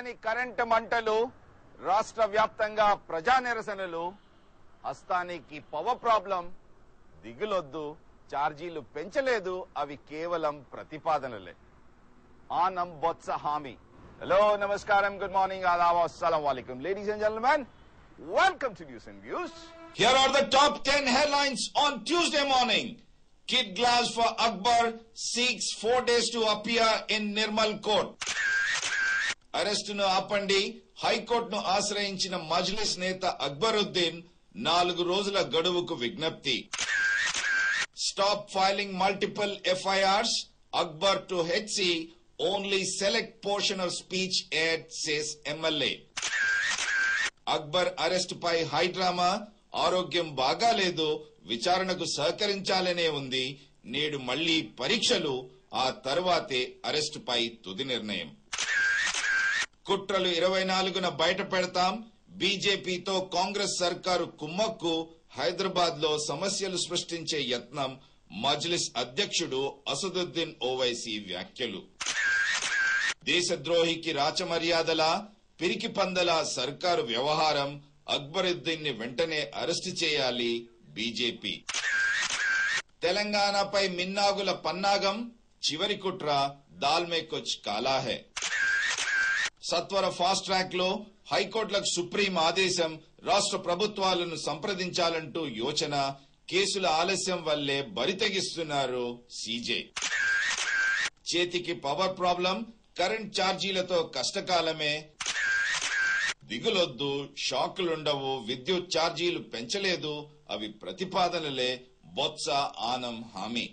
ఆగని కరెంటు మంటలు, రాష్ట్ర వ్యాప్తంగా ప్రజా నిరసనలు, హస్తానికి పవర్ ప్రాబ్లం, దిగులొద్దు, ఛార్జీలు పెంచలేదు, అవి కేవలం ప్రతిపాదనలే. ఆనం బొత్స హామీ. హలో, నమస్కారం, గుడ్ మార్నింగ్, ఆదాబ్, అస్సలాము అలైకుం. Ladies and gentlemen, welcome to News and Views. Here are the top 10 headlines on Tuesday morning. Kid Glass for Akbar seeks 4 days to appear in Nirmal Court. అరెస్టును ఆపండి, హైకోర్టును ఆశ్రయించిన మజ్లిస్ నేత అక్బరుద్దీన్ 4 రోజుల గడువుకు విజ్ఞప్తి. Stop filing multiple FIRs, Akbar to HC, only select portion of speech aired, says MLA. Akbar arrest పై high drama, ఆరోగ్యం బాగాలేదు, విచారణకు సహకరించాలనే ఉంది, నేడు మళ్లీ పరీక్షలు, ఆ తర్వాతే అరెస్టుపై తుది నిర్ణయం. కుట్రలు 24న బయట పెడతాం, బీజేపీతో కాంగ్రెస్ సర్కారు కుమ్మక్కు, హైదరాబాద్ లో సమస్యలు సృష్టించే యత్నం, మజ్లిస్ అధ్యక్షుడు అసదుద్దీన్ ఓవైసీ వ్యాఖ్యలు. దేశద్రోహికి రాచమర్యాదల, పిరికి పందల సర్కారు వ్యవహారం, అక్బరుద్దీన్ ని వెంటనే అరెస్టు చేయాలి బీజేపీ. తెలంగాణపై మిన్నాగుల పన్నాగం, చివరి కుట్ర, దాల్ మే కుచ్ కాలా హై. సత్వర ఫాస్ట్ ట్రాక్ లో హైకోర్టులకు సుప్రీం ఆదేశం, రాష్ట్ర ప్రభుత్వాలను సంప్రదించాలంటూ యోచన, కేసుల ఆలస్యం వల్లే బరితెగిస్తున్నారు సీజే. చేతికి పవర్ ప్రాబ్లం, కరెంట్ ఛార్జీలతో కష్టకాలమే, దిగులొద్దు, షాకులుండవు, విద్యుత్ ఛార్జీలు పెంచలేదు, అవి ప్రతిపాదనలే, బొత్స ఆనం హామీ.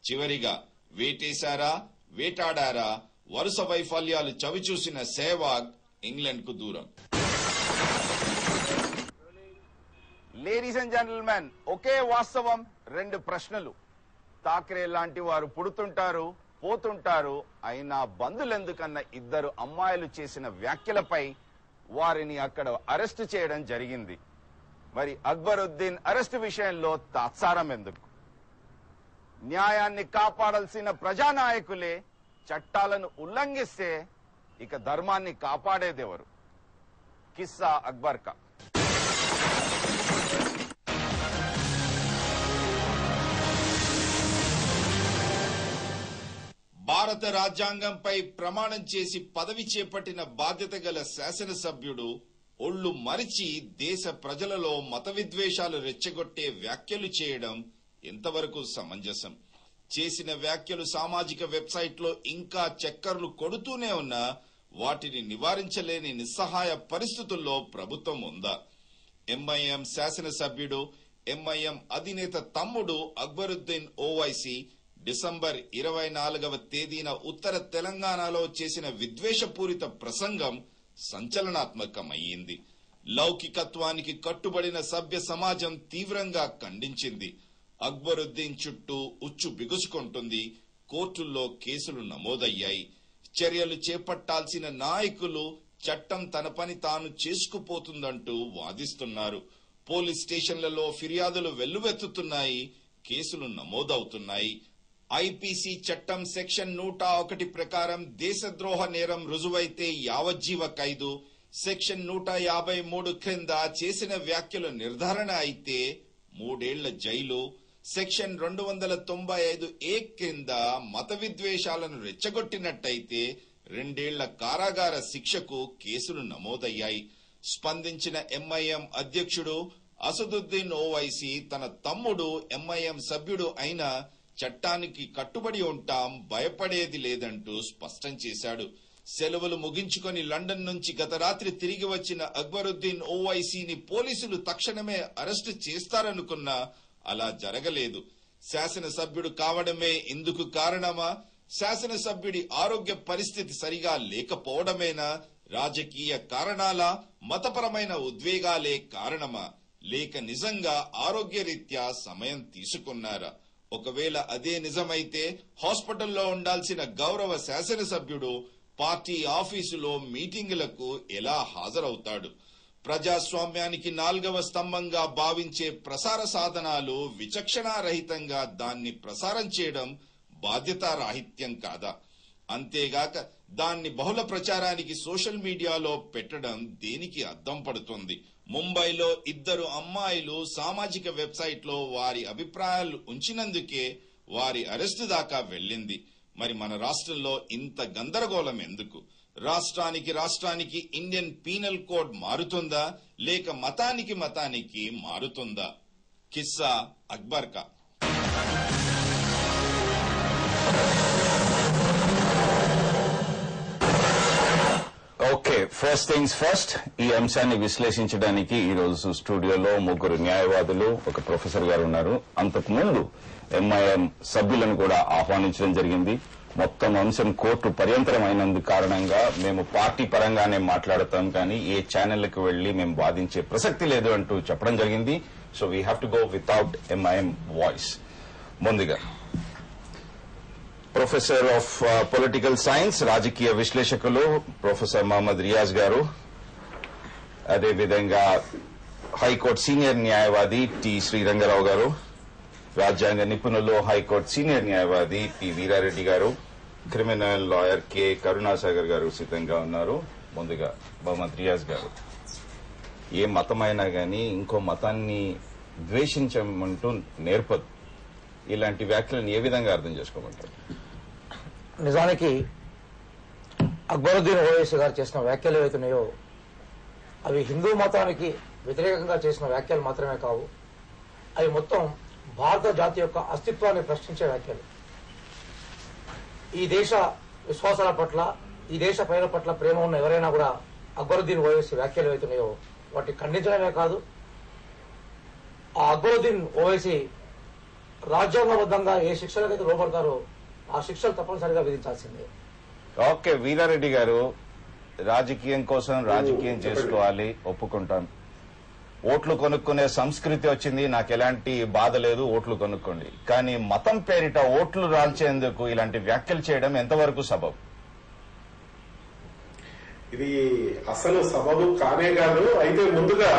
చివరిగా వేటేశారా, వేటాడారా, వరుస వైఫల్యాలు చవిచూసిన సెహ్వాగ్ ఇంగ్లాండ్ కు దూరం. లేడీస్ అండ్ జెంటల్మెన్, ఒకే వాస్తవం, 2 ప్రశ్నలు. ఠాక్రే లాంటి వారు పుడుతుంటారు, పోతుంటారు, అయినా బంధులెందుకన్న 2 అమ్మాయిలు చేసిన వ్యాఖ్యలపై వారిని అక్కడ అరెస్టు చేయడం జరిగింది. మరి అక్బరుద్దీన్ అరెస్టు విషయంలో తాత్సారం ఎందుకు? న్యాయాన్ని కాపాడాల్సిన ప్రజానాయకులే చట్టాలను ఉల్లంఘిస్తే ఇక ధర్మాన్ని కాపాడేదెవరు? కిస్సా అక్బర్ కా. భారత రాజ్యాంగంపై ప్రమాణం చేసి పదవి చేపట్టిన బాధ్యత గల శాసనసభ్యుడు ఒళ్లు మరిచి దేశ ప్రజలలో మత విద్వేషాలు రెచ్చగొట్టే వ్యాఖ్యలు చేయడం ఎంతవరకు సమంజసం? చేసిన వ్యాఖ్యలు సామాజిక వెబ్సైట్ లో ఇంకా చక్కర్లు కొడుతూనే ఉన్నా వాటిని నివారించలేని నిస్సహాయ పరిస్థితుల్లో ప్రభుత్వం ఉందా? ఎంఐఎం శాసనసభ్యుడు, ఎంఐఎం అధినేత తమ్ముడు అక్బరుద్దీన్ ఓవైసీ డిసెంబర్ 24వ తేదీన ఉత్తర తెలంగాణలో చేసిన విద్వేషపూరిత ప్రసంగం సంచలనాత్మకమయ్యింది. లౌకికత్వానికి కట్టుబడిన సభ్య సమాజం తీవ్రంగా ఖండించింది. అక్బరుద్దీన్ చుట్టూ ఉచ్చు బిగుసుకుంటుంది, కోర్టుల్లో కేసులు నమోదయ్యాయి. చర్యలు చేపట్టాల్సిన నాయకులు చట్టం తన పని తాను చేసుకుపోతుందంటూ వాదిస్తున్నారు. పోలీస్ స్టేషన్లలో ఫిర్యాదులు వెల్లువెత్తుతున్నాయి, కేసులు నమోదవుతున్నాయి. ఐపీసీ చట్టం సెక్షన్ 101 ప్రకారం దేశద్రోహ నేరం రుజువైతే యావజ్జీవ ఖైదు, సెక్షన్ 153 క్రింద చేసిన వ్యాఖ్యలు నిర్ధారణ అయితే 3 ఏళ్ల జైలు, సెక్షన్ 295A కింద మత విద్వేషాలను రెచ్చగొట్టినట్టయితే 2 ఏళ్ల కారాగార శిక్షకు కేసులు నమోదయ్యాయి. స్పందించిన ఎంఐఎం అధ్యక్షుడు అసదుద్దీన్ ఓవైసీ తన తమ్ముడు ఎంఐఎం సభ్యుడు అయిన చట్టానికి కట్టుబడి ఉంటాం, భయపడేది లేదంటూ స్పష్టం చేశాడు. సెలవులు ముగించుకొని లండన్ నుంచి గత రాత్రి తిరిగి వచ్చిన అక్బరుద్దీన్ ఓవైసీని పోలీసులు తక్షణమే అరెస్టు చేస్తారనుకున్నా అలా జరగలేదు. శాసనసభ్యుడు కావడమే ఇందుకు కారణమా? శాసనసభ్యుడి ఆరోగ్య పరిస్థితి సరిగా లేకపోవడమేనా? రాజకీయ కారణాలా? మతపరమైన ఉద్వేగాలే కారణమా? లేక నిజంగా ఆరోగ్యరీత్యా సమయం తీసుకున్నారా? ఒకవేళ అదే నిజమైతే హాస్పిటల్లో ఉండాల్సిన గౌరవ శాసనసభ్యుడు పార్టీ ఆఫీసులో మీటింగులకు ఎలా హాజరవుతాడు? ప్రజాస్వామ్యానికి 4వ స్తంభంగా భావించే ప్రసార సాధనాలు విచక్షణారహితంగా దాన్ని ప్రసారం చేయడం బాధ్యతారాహిత్యం కాదా? అంతేగాక దాన్ని బహుళ ప్రచారానికి సోషల్ మీడియాలో పెట్టడం దేనికి అద్దం పడుతుంది? ముంబైలో 2 అమ్మాయిలు సామాజిక వెబ్సైట్ లో వారి అభిప్రాయాలు ఉంచినందుకే వారి అరెస్టు దాకా వెళ్ళింది. మరి మన రాష్ట్రంలో ఇంత గందరగోళం ఎందుకు? రాష్ట్రానికి ఇండియన్ పీనల్ కోడ్ మారుతుందా లేక మతానికి మారుతుందా? కిస్సా అక్బర్ కా. ఓకే, ఫస్ట్ థింగ్స్ ఫస్ట్, ఈ అంశాన్ని విశ్లేషించడానికి ఈ రోజు స్టూడియోలో 3 న్యాయవాదులు, ఒక ప్రొఫెసర్ గారు ఉన్నారు. అంతకు ముందు ఎంఐఎం సభ్యులను కూడా ఆహ్వానించడం జరిగింది. మొత్తం అంశం కోర్టు పర్యంతరం అయినందు కారణంగా మేము పార్టీ పరంగానే మాట్లాడతాం, కానీ ఏ ఛానళ్లకు వెళ్లి మేము వాదించే ప్రసక్తి లేదు అంటూ చెప్పడం జరిగింది. So we have to go without MIM voice. ముందుగా ప్రొఫెసర్ ఆఫ్ పొలిటికల్ సైన్స్, రాజకీయ విశ్లేషకులు ప్రొఫెసర్ మహమ్మద్ రియాజ్ గారు, అదేవిధంగా హైకోర్టు సీనియర్ న్యాయవాది టి శ్రీరంగరావు గారు, రాజ్యాంగ నిపుణులు హైకోర్టు సీనియర్ న్యాయవాది పి వీరారెడ్డి గారు, క్రిమినల్ లాయర్ కె కరుణాసాగర్ గారు సిద్ధంగా ఉన్నారు. ముందుగా మహమ్మద్ రియాజ్ గారు, ఏ మతమైనా గానీ ఇంకో మతాన్ని ద్వేషించమంటూ నేర్పదు. ఇలాంటి వ్యాఖ్యలను ఏ విధంగా అర్థం చేసుకోమంటారు? నిజానికి అక్బరుద్దీన్ ఓవైసీ గారు చేసిన వ్యాఖ్యలు ఏవైతున్నాయో అవి హిందూ మతానికి వ్యతిరేకంగా చేసిన వ్యాఖ్యలు మాత్రమే కావు, అవి మొత్తం భారత జాతి యొక్క అస్తిత్వాన్ని ప్రశ్నించే వ్యాఖ్యలు. ఈ దేశ విశ్వాసాల పట్ల, ఈ దేశ ప్రజల పట్ల ప్రేమ ఉన్న ఎవరైనా కూడా అక్బరుద్దీన్ ఓవైసీ వ్యాఖ్యలు ఏవైతున్నాయో వాటిని ఖండించడమే కాదు, ఆ అక్బరుద్దీన్ ఓవైసీ రాజ్యాంగబద్ధంగా ఏ శిక్షలకైతే లోపడతారో ఆ శిక్షలు తప్పనిసరిగా విధించాల్సిందే. ఓకే, వీరారెడ్డి గారు, రాజకీయం కోసం రాజకీయం చేసుకోవాలి, ఒప్పుకుంటాం. ఓట్లు కొనుక్కునే సంస్కృతి వచ్చింది, నాకు ఎలాంటి బాధ లేదు, ఓట్లు కొనుక్కోండి. కానీ మతం పేరిట ఓట్లు రాల్చేందుకు ఇలాంటి వ్యాఖ్యలు చేయడం ఎంతవరకు సబబు? ఇది అసలు సబబు కానే కాదు. అయితే ముందుగా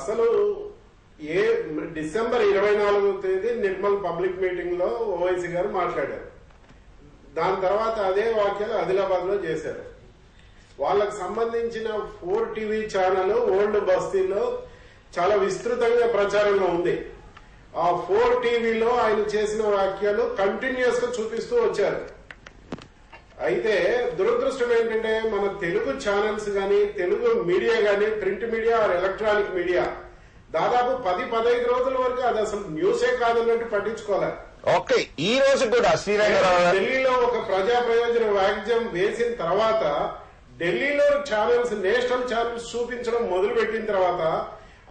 అసలు డిసెంబర్ 24వ తేదీ నిర్మల్ పబ్లిక్ మీటింగ్ లో ఓవైసీ గారు మాట్లాడారు. దాని తర్వాత అదే వ్యాఖ్యలు ఆదిలాబాద్ లో చేశారు. వాళ్ళకు సంబంధించిన 4 టీవీ ఛానల్ ఓల్డ్ బస్తీలో చాలా విస్తృతంగా ప్రచారంలో ఉంది. ఆ 4 టీవీలో ఆయన చేసిన వ్యాఖ్యలు కంటిన్యూస్ గా చూపిస్తూ వచ్చారు. అయితే దురదృష్టం ఏంటంటే మన తెలుగు ఛానల్స్ గాని, తెలుగు మీడియా గాని, print media are electronic media దాదాపు 10-15 రోజుల వరకు అది అసలు న్యూసే కాదన్నట్టు పట్టించుకోవాలి. ఓకే, ఈ రోజు కూడా ఢిల్లీలో ఒక ప్రజా ప్రయోజన వ్యాజ్యం వేసిన తర్వాత ఢిల్లీలో ఛానల్స్, నేషనల్ ఛానల్స్ చూపించడం మొదలు పెట్టిన తర్వాత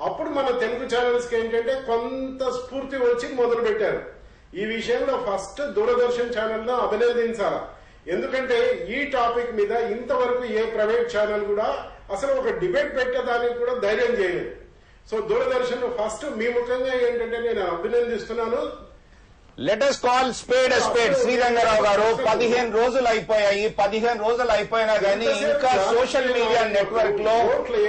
అప్పుడు మన తెలుగు ఛానల్స్ కి ఏంటంటే కొంత స్ఫూర్తి వచ్చి మొదలు పెట్టారు. ఈ విషయంలో ఫస్ట్ దూరదర్శన్ ఛానల్ అభినందించాలి. ఎందుకంటే ఈ టాపిక్ మీద ఇంతవరకు ఏ ప్రైవేట్ ఛానల్ కూడా అసలు ఒక డిబేట్ పెట్టేదానికి కూడా ధైర్యం చేయలేదు. సో దూరదర్శన్ ఫస్ట్ మీ ముఖంగా ఏంటంటే నేను అభినందిస్తున్నాను. Let us call spade spade. Srirangarao గారు, 15 రోజులు అయిపోయాయి. 15 రోజులు అయిపోయినా గానీ ఇంకా సోషల్ మీడియా నెట్వర్క్ లో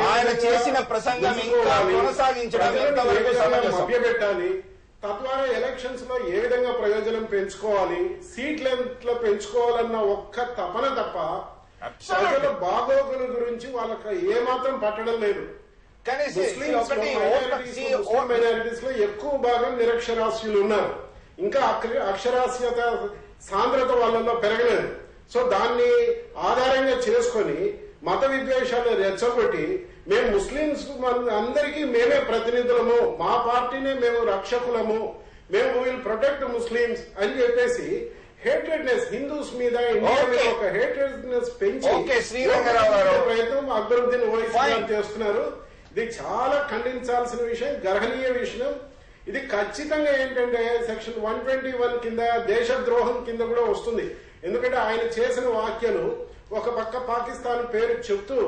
ఆయన చేసిన ప్రసంగం ఇంకా కొనసాగించడం ఎంతవరకు మభ్యపెట్టాలి, తద్వారా ఎలక్షన్స్ లో ఏ విధంగా ప్రయోజనం పెంచుకోవాలి, సీట్ల ఎంత పెంచుకోవాలన్న ఒక్క తపన తప్ప ప్రజల బాగోగుల గురించి వాళ్ళకి ఏమాత్రం పట్టడం లేదు. కానీ మైనారిటీస్ లో ఎక్కువ భాగం నిరక్షరాస్యులు ఉన్నారు. ఇంకా అక్షరాస్యత సాంద్రత వాళ్ళలో పెరగలేదు. సో దాన్ని ఆధారంగా చేసుకుని మత విద్వేషాలు రెచ్చగొట్టి మేము ముస్లింస్ అందరికీ మేమే ప్రతినిధులము, మా పార్టీనే మేము రక్షకులము, మేము విల్ ప్రొటెక్ట్ ముస్లింస్ అని చెప్పేసి హేట్రెడ్నెస్ హిందూస్ మీద, ఇండియా మీద ఒక హేట్రెడ్నెస్ పెంచి ప్రయత్నం అక్బరుద్దీన్ ఓవైసీ గారు చేస్తున్నారు. ఇది చాలా ఖండించాల్సిన విషయం, గర్హనీయ విషయం. ఇది ఖచ్చితంగా ఏంటంటే సెక్షన్ 121 కింద దేశద్రోహం కింద కూడా వస్తుంది. ఎందుకంటే ఆయన చేసిన వ్యాఖ్యలు ఒక పక్క పాకిస్తాన్ పేరు చెప్తూ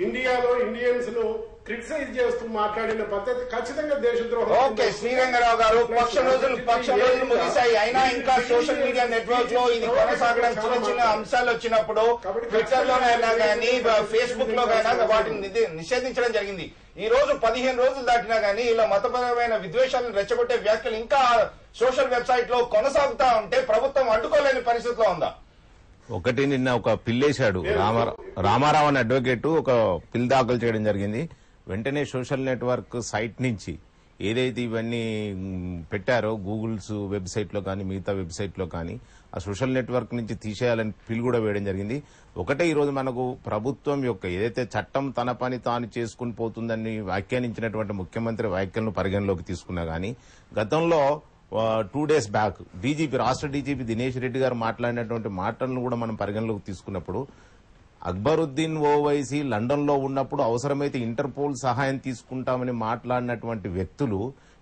ఇండియాలో ఇండియన్స్ ను క్రిటిసైజ్ చేస్తూ మాట్లాడిన పద్ధతి ఖచ్చితంగా దేశద్రోహం. ఓకే, శ్రీరంగరావు గారు, పక్ష రోజులు ముగిశాయి, అయినా ఇంకా సోషల్ మీడియా నెట్వర్క్ లో ఇది కొనసాగడం చిన్న చిన్న అంశాలు వచ్చినప్పుడు ట్విట్టర్ లోనైనా కానీ, ఫేస్బుక్ లో అయినా వాటిని నిషేధించడం జరిగింది. ఈ రోజు 15 రోజులు దాటినా గానీ ఇలా మతపరమైన విద్వేషాలను రెచ్చగొట్టే వ్యాఖ్యలు ఇంకా సోషల్ వెబ్సైట్ లో కొనసాగుతా ఉంటే ప్రభుత్వం అడ్డుకోలేని పరిస్థితిలో ఉందా? ఒకటి నిన్న ఒక పిల్లేశాడు రామారావు అనే అడ్వకేట్ ఒక పిల్ దాఖలు చేయడం జరిగింది. వెంటనే సోషల్ నెట్వర్క్ సైట్ నుంచి ఏదైతే ఇవన్నీ పెట్టారో గూగుల్స్ వెబ్సైట్ లో కానీ మిగతా వెబ్సైట్ లో కానీ ఆ సోషల్ నెట్వర్క్ నుంచి తీసేయాలని పిల్ కూడా వేయడం జరిగింది. ఒకటే ఈ రోజు మనకు ప్రభుత్వం యొక్క ఏదైతే చట్టం తన పని తాను చేసుకుని పోతుందని వ్యాఖ్యానించినటువంటి ముఖ్యమంత్రి వ్యాఖ్యలను పరిగణలోకి తీసుకున్నా గానీ గతంలో 2 days బ్యాక్ రాష్ట్ర డీజీపీ దినేష్ రెడ్డి గారు మాట్లాడినటువంటి మాటలను కూడా మనం పరిగణలోకి తీసుకున్నప్పుడు అక్బరుద్దీన్ ఓవైసీ లండన్ లో ఉన్నప్పుడు అవసరమైతే ఇంటర్పోల్ సహాయం తీసుకుంటామని మాట్లాడినటువంటి వ్యక్తులు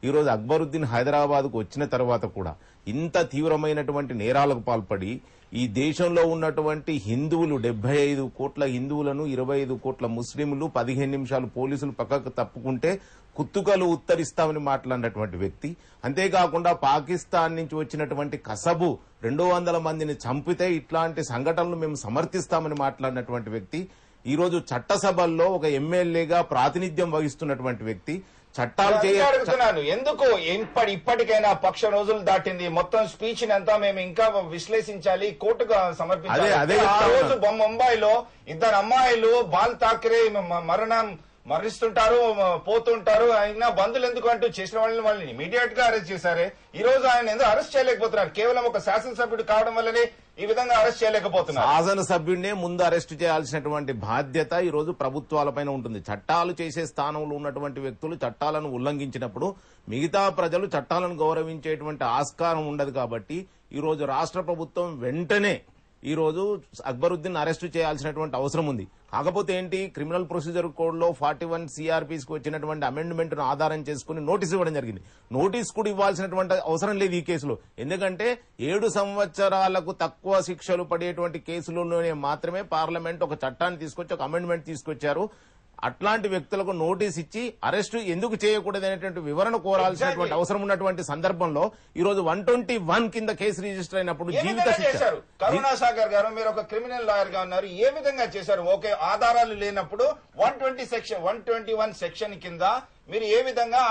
ఈ రోజు అక్బరుద్దీన్ హైదరాబాద్ కు వచ్చిన తర్వాత కూడా ఇంత తీవ్రమైనటువంటి నేరాలకు పాల్పడి ఈ దేశంలో ఉన్నటువంటి హిందువులు 75 కోట్ల హిందువులను 25 కోట్ల ముస్లింలు 15 నిమిషాలు పోలీసులు పక్కకు తప్పుకుంటే కుత్తుకలు ఉత్తరిస్తామని మాట్లాడినటువంటి వ్యక్తి, అంతేకాకుండా పాకిస్తాన్ నుంచి వచ్చినటువంటి కసబు 200 మందిని చంపితే ఇట్లాంటి సంఘటనలు మేము సమర్థిస్తామని మాట్లాడినటువంటి వ్యక్తి, ఈ రోజు చట్టసభల్లో ఒక ఎమ్మెల్యేగా ప్రాతినిధ్యం వహిస్తున్నటువంటి వ్యక్తి చట్టాలు అడుగుతున్నాను ఎందుకు ఇప్పటికైనా పక్ష రోజులు దాటింది, మొత్తం స్పీచ్ అంతా మేము ఇంకా విశ్లేషించాలి, కోర్టుగా సమర్పించాలి. ఆ రోజు ముంబైలో 2 అమ్మాయిలు బాల్ ఠాక్రే మరణిస్తుంటారు పోతుంటారు, అయినా బంధువులు ఎందుకు అంటూ చేసిన వాళ్ళని ఇమీడియట్ గా అరెస్ట్ చేశారే. ఈ రోజు ఆయన ఎందుకు అరెస్ట్ చేయలేకపోతున్నారు? కేవలం ఒక శాసనసభ్యుడు కావడం వల్లనే ఈ విధంగా అరెస్ట్ చేయలేకపోతున్నారు. శాసనసభ్యుడినే ముందు అరెస్ట్ చేయాల్సినటువంటి బాధ్యత ఈ రోజు ప్రభుత్వాలపైన ఉంటుంది. చట్టాలు చేసే స్థానంలో ఉన్నటువంటి వ్యక్తులు చట్టాలను ఉల్లంఘించినప్పుడు మిగతా ప్రజలు చట్టాలను గౌరవించేటువంటి ఆస్కారం ఉండదు. కాబట్టి ఈ రోజు రాష్ట్ర ప్రభుత్వం వెంటనే ఈ రోజు అక్బరుద్దీన్ అరెస్ట్ చేయాల్సినటువంటి అవసరం ఉంది. కాకపోతే ఏంటి, క్రిమినల్ ప్రొసీజర్ కోడ్ లో 41 CRPs కు వచ్చినటువంటి అమెండ్మెంట్ ను ఆధారం చేసుకుని నోటీసు ఇవ్వడం జరిగింది. నోటీస్ కూడా ఇవ్వాల్సినటువంటి అవసరం లేదు ఈ కేసులో. ఎందుకంటే 7 సంవత్సరాలకు తక్కువ శిక్షలు పడేటువంటి కేసులలోనే మాత్రమే పార్లమెంట్ ఒక చట్టాన్ని తీసుకొచ్చి ఒక అమెండ్మెంట్ తీసుకొచ్చారు. అట్లాంటి వ్యక్తులకు నోటీస్ ఇచ్చి అరెస్టు ఎందుకు చేయకూడదనేటువంటి వివరణ కోరాల్సినటువంటి అవసరం ఉన్నటువంటి సందర్భంలో ఈ రోజు 121 కింద కేసు రిజిస్టర్ అయినప్పుడు జీవిత శిక్ష. కరుణాసాగర్ గారు, మీరు ఒక క్రిమినల్ లాయర్ గా ఉన్నారు, ఏ విధంగా చేశారు? ఓకే, ఆధారాలు లేనప్పుడు 121 సెక్షన్ కింద మీరు ఏ విధంగా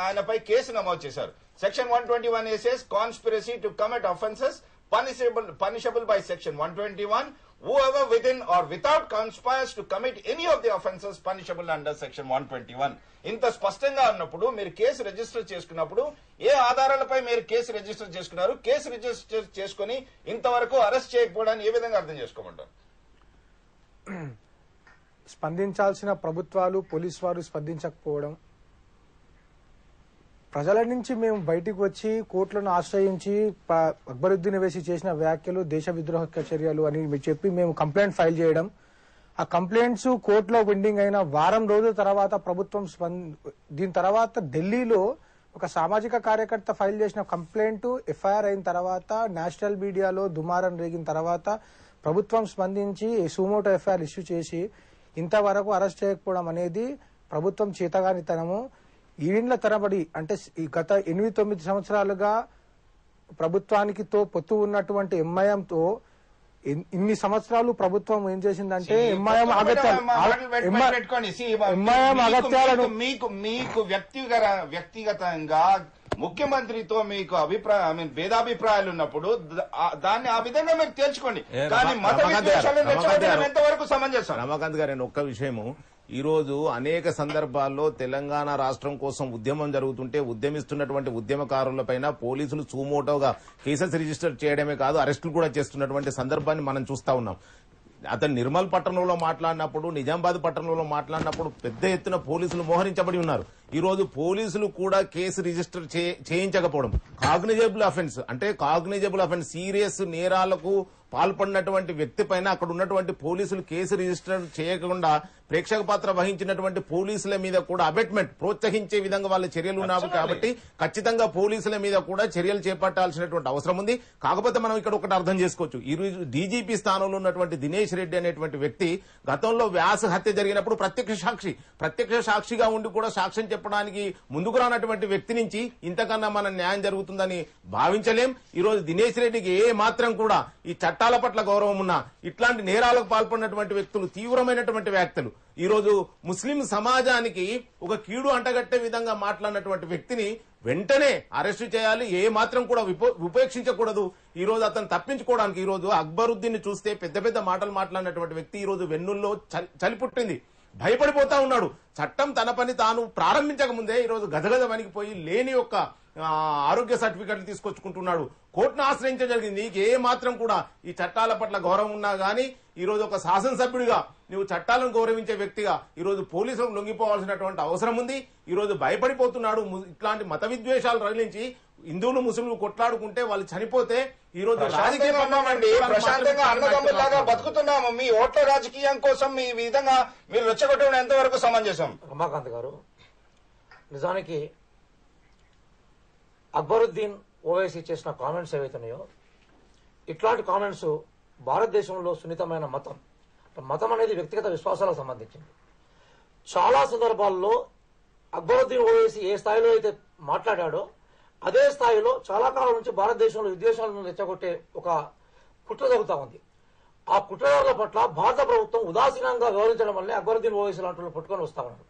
ఆయనపై కేసు నమోదు చేశారు? Section 121 says conspiracy to commit offences punishable by section 121. Whoever within or without conspires to commit any of the offences punishable under section 121. ఇంత స్పష్టంగా ఉన్నప్పుడు మీరు కేసు రిజిస్టర్ చేసుకున్నప్పుడు ఏ ఆధారాలపై మీరు కేసు రిజిస్టర్ చేసుకున్నారు? కేసు రిజిస్టర్ చేసుకుని ఇంతవరకు అరెస్ట్ చేయకపోవడాన్ని ఏ విధంగా అర్థం చేసుకోమంటారు? స్పందించాల్సిన ప్రభుత్వాలు పోలీసు వారు స్పందించకపోవడం, ప్రజల నుంచి మేము బయటికి వచ్చి కోర్టులను ఆశ్రయించి అక్బరుద్దీన్ వేసి చేసిన వ్యాఖ్యలు దేశ విద్రోహ చర్యలు అని చెప్పి మేము కంప్లైంట్ ఫైల్ చేయడం, ఆ కంప్లైంట్స్ కోర్టులో పెండింగ్ అయిన వారం రోజుల తర్వాత ప్రభుత్వం దీని తర్వాత ఢిల్లీలో ఒక సామాజిక కార్యకర్త ఫైల్ చేసిన కంప్లైంట్ ఎఫ్ఐఆర్ అయిన తర్వాత నేషనల్ మీడియాలో దుమారం రేగిన తర్వాత ప్రభుత్వం స్పందించి సుమోటో ఎఫ్ఐఆర్ ఇష్యూ చేసి ఇంతవరకు అరెస్ట్ చేయకపోవడం అనేది ప్రభుత్వం చేతగానితనము. ఈండ్ల తరబడి అంటే గత 8-9 సంవత్సరాలుగా ప్రభుత్వానికి పొత్తు ఉన్నటువంటి ఎంఐఎంతో ఇన్ని సంవత్సరాలు ప్రభుత్వం ఏం చేసిందంటే ఎంఐఎం అగత్యాలను మీకు వ్యక్తిగతంగా ముఖ్యమంత్రితో మీకు భేదాభిప్రాయాలు ఉన్నప్పుడు దాన్ని ఆ విధంగా మీరు తేల్చుకోండి. కానీ మత విద్వేషాలను ఎంతవరకు సమంజసం? రమాకాంత్ గారు, ఒక్క విషయము, ఈ రోజు అనేక సందర్భాల్లో తెలంగాణ రాష్ట్రం కోసం ఉద్యమం జరుగుతుంటే ఉద్యమిస్తున్నటువంటి ఉద్యమకారులపైన పోలీసులు సుమోటోగా కేసెస్ రిజిస్టర్ చేయడమే కాదు అరెస్టులు కూడా చేస్తున్నటువంటి సందర్భాన్ని మనం చూస్తా ఉన్నాం. అతను నిర్మల్ పట్టణంలో మాట్లాడినప్పుడు, నిజామాబాద్ పట్టణంలో మాట్లాడినప్పుడు పెద్ద ఎత్తున పోలీసులు మోహరించబడి ఉన్నారు. ఈ రోజు పోలీసులు కూడా కేసు రిజిస్టర్ చేయించకపోవడం కాగ్నిజబుల్ అఫెన్స్, అంటే కాగ్నిజబుల్ అఫెన్స్ సీరియస్ నేరాలకు పాల్పడినటువంటి వ్యక్తి పైన అక్కడ ఉన్నటువంటి పోలీసులు కేసు రిజిస్టర్ చేయకుండా ప్రేక్షక పాత్ర వహించినటువంటి పోలీసుల మీద కూడా అబెట్మెంట్ ప్రోత్సహించే విధంగా వాళ్ళ చర్యలు ఉన్నాయి. కాబట్టి ఖచ్చితంగా పోలీసుల మీద కూడా చర్యలు చేపట్టాల్సినటువంటి అవసరం ఉంది. కాకపోతే మనం ఇక్కడ ఒకటి అర్థం చేసుకోవచ్చు, ఈ రోజు డీజీపీ స్థానంలో ఉన్నటువంటి దినేష్ రెడ్డి అనేటువంటి వ్యక్తి గతంలో వ్యాస్ హత్య జరిగినప్పుడు ప్రత్యక్ష సాక్షిగా ఉండి కూడా సాక్ష్యం చెప్పడానికి ముందుకు రానటువంటి వ్యక్తి నుంచి ఇంతకన్నా మన న్యాయం జరుగుతుందని భావించలేం. ఈ రోజు దినేష్ రెడ్డికి ఏ మాత్రం కూడా ఈ చట్టాల పట్ల గౌరవం ఉన్నా ఇట్లాంటి నేరాలకు పాల్పడినటువంటి వ్యక్తులు తీవ్రమైనటువంటి వ్యాఖ్యలు ఈ రోజు ముస్లిం సమాజానికి ఒక కీడు అంటగట్టే విధంగా మాట్లాడినటువంటి వ్యక్తిని వెంటనే అరెస్టు చేయాలి, ఏ మాత్రం కూడా ఉపేక్షించకూడదు. ఈ రోజు అతను తప్పించుకోవడానికి ఈ రోజు అక్బరుద్దీన్ చూస్తే పెద్ద పెద్ద మాటలు మాట్లాడినటువంటి వ్యక్తి ఈ రోజు వెన్నుల్లో చలి పుట్టింది, భయపడిపోతా ఉన్నాడు. చట్టం తన పని తాను ప్రారంభించక ముందే ఈ రోజు గదగద వణికిపోయి లేని యొక్క ఆరోగ్య సర్టిఫికెట్లు తీసుకొచ్చుకుంటున్నాడు. కోర్టును ఆశ్రయించడం జరిగింది. నీకు ఏ మాత్రం కూడా ఈ చట్టాల పట్ల గౌరవం ఉన్నా గానీ ఈ రోజు ఒక శాసనసభ్యుడిగా నువ్వు చట్టాలను గౌరవించే వ్యక్తిగా ఈ రోజు పోలీసులకు లొంగిపోవాల్సినటువంటి అవసరం ఉంది. ఈ రోజు భయపడిపోతున్నాడు. ఇట్లాంటి మత విద్వేషాలు రగిలించి హిందువులు ముస్లింలు కొట్లాడుకుంటే వాళ్ళు చనిపోతే ఈ రోజు ప్రశాంతంగా అన్నదమ్ములాగా బతుకుతున్నాము. మీ ఓట్ల రాజకీయం కోసం ఈ విధంగా మీరు రెచ్చగొట్టడం ఎంతవరకు సమంజసం? రమాకాంత్ గారు, నిజానికి అక్బరుద్దీన్ ఓవైసీ చేసిన కామెంట్స్ ఏవైతున్నాయో ఇట్లాంటి కామెంట్స్ భారతదేశంలో సున్నితమైన మతం అనేది వ్యక్తిగత విశ్వాసాలకు సంబంధించింది. చాలా సందర్భాల్లో అక్బరుద్దీన్ ఓవైసీ ఏ స్థాయిలో అయితే మాట్లాడాడో అదే స్థాయిలో చాలా కాలం నుంచి భారతదేశంలో విద్వేషాలను రెచ్చగొట్టే ఒక కుట్ర జరుగుతూ ఉంది. ఆ కుట్రదారుల పట్ల భారత ప్రభుత్వం ఉదాసీనంగా వ్యవహరించడం వల్లే అక్బరుద్దీన్ ఓవైసీ లాంటి పట్టుకొని వస్తా ఉన్నారు.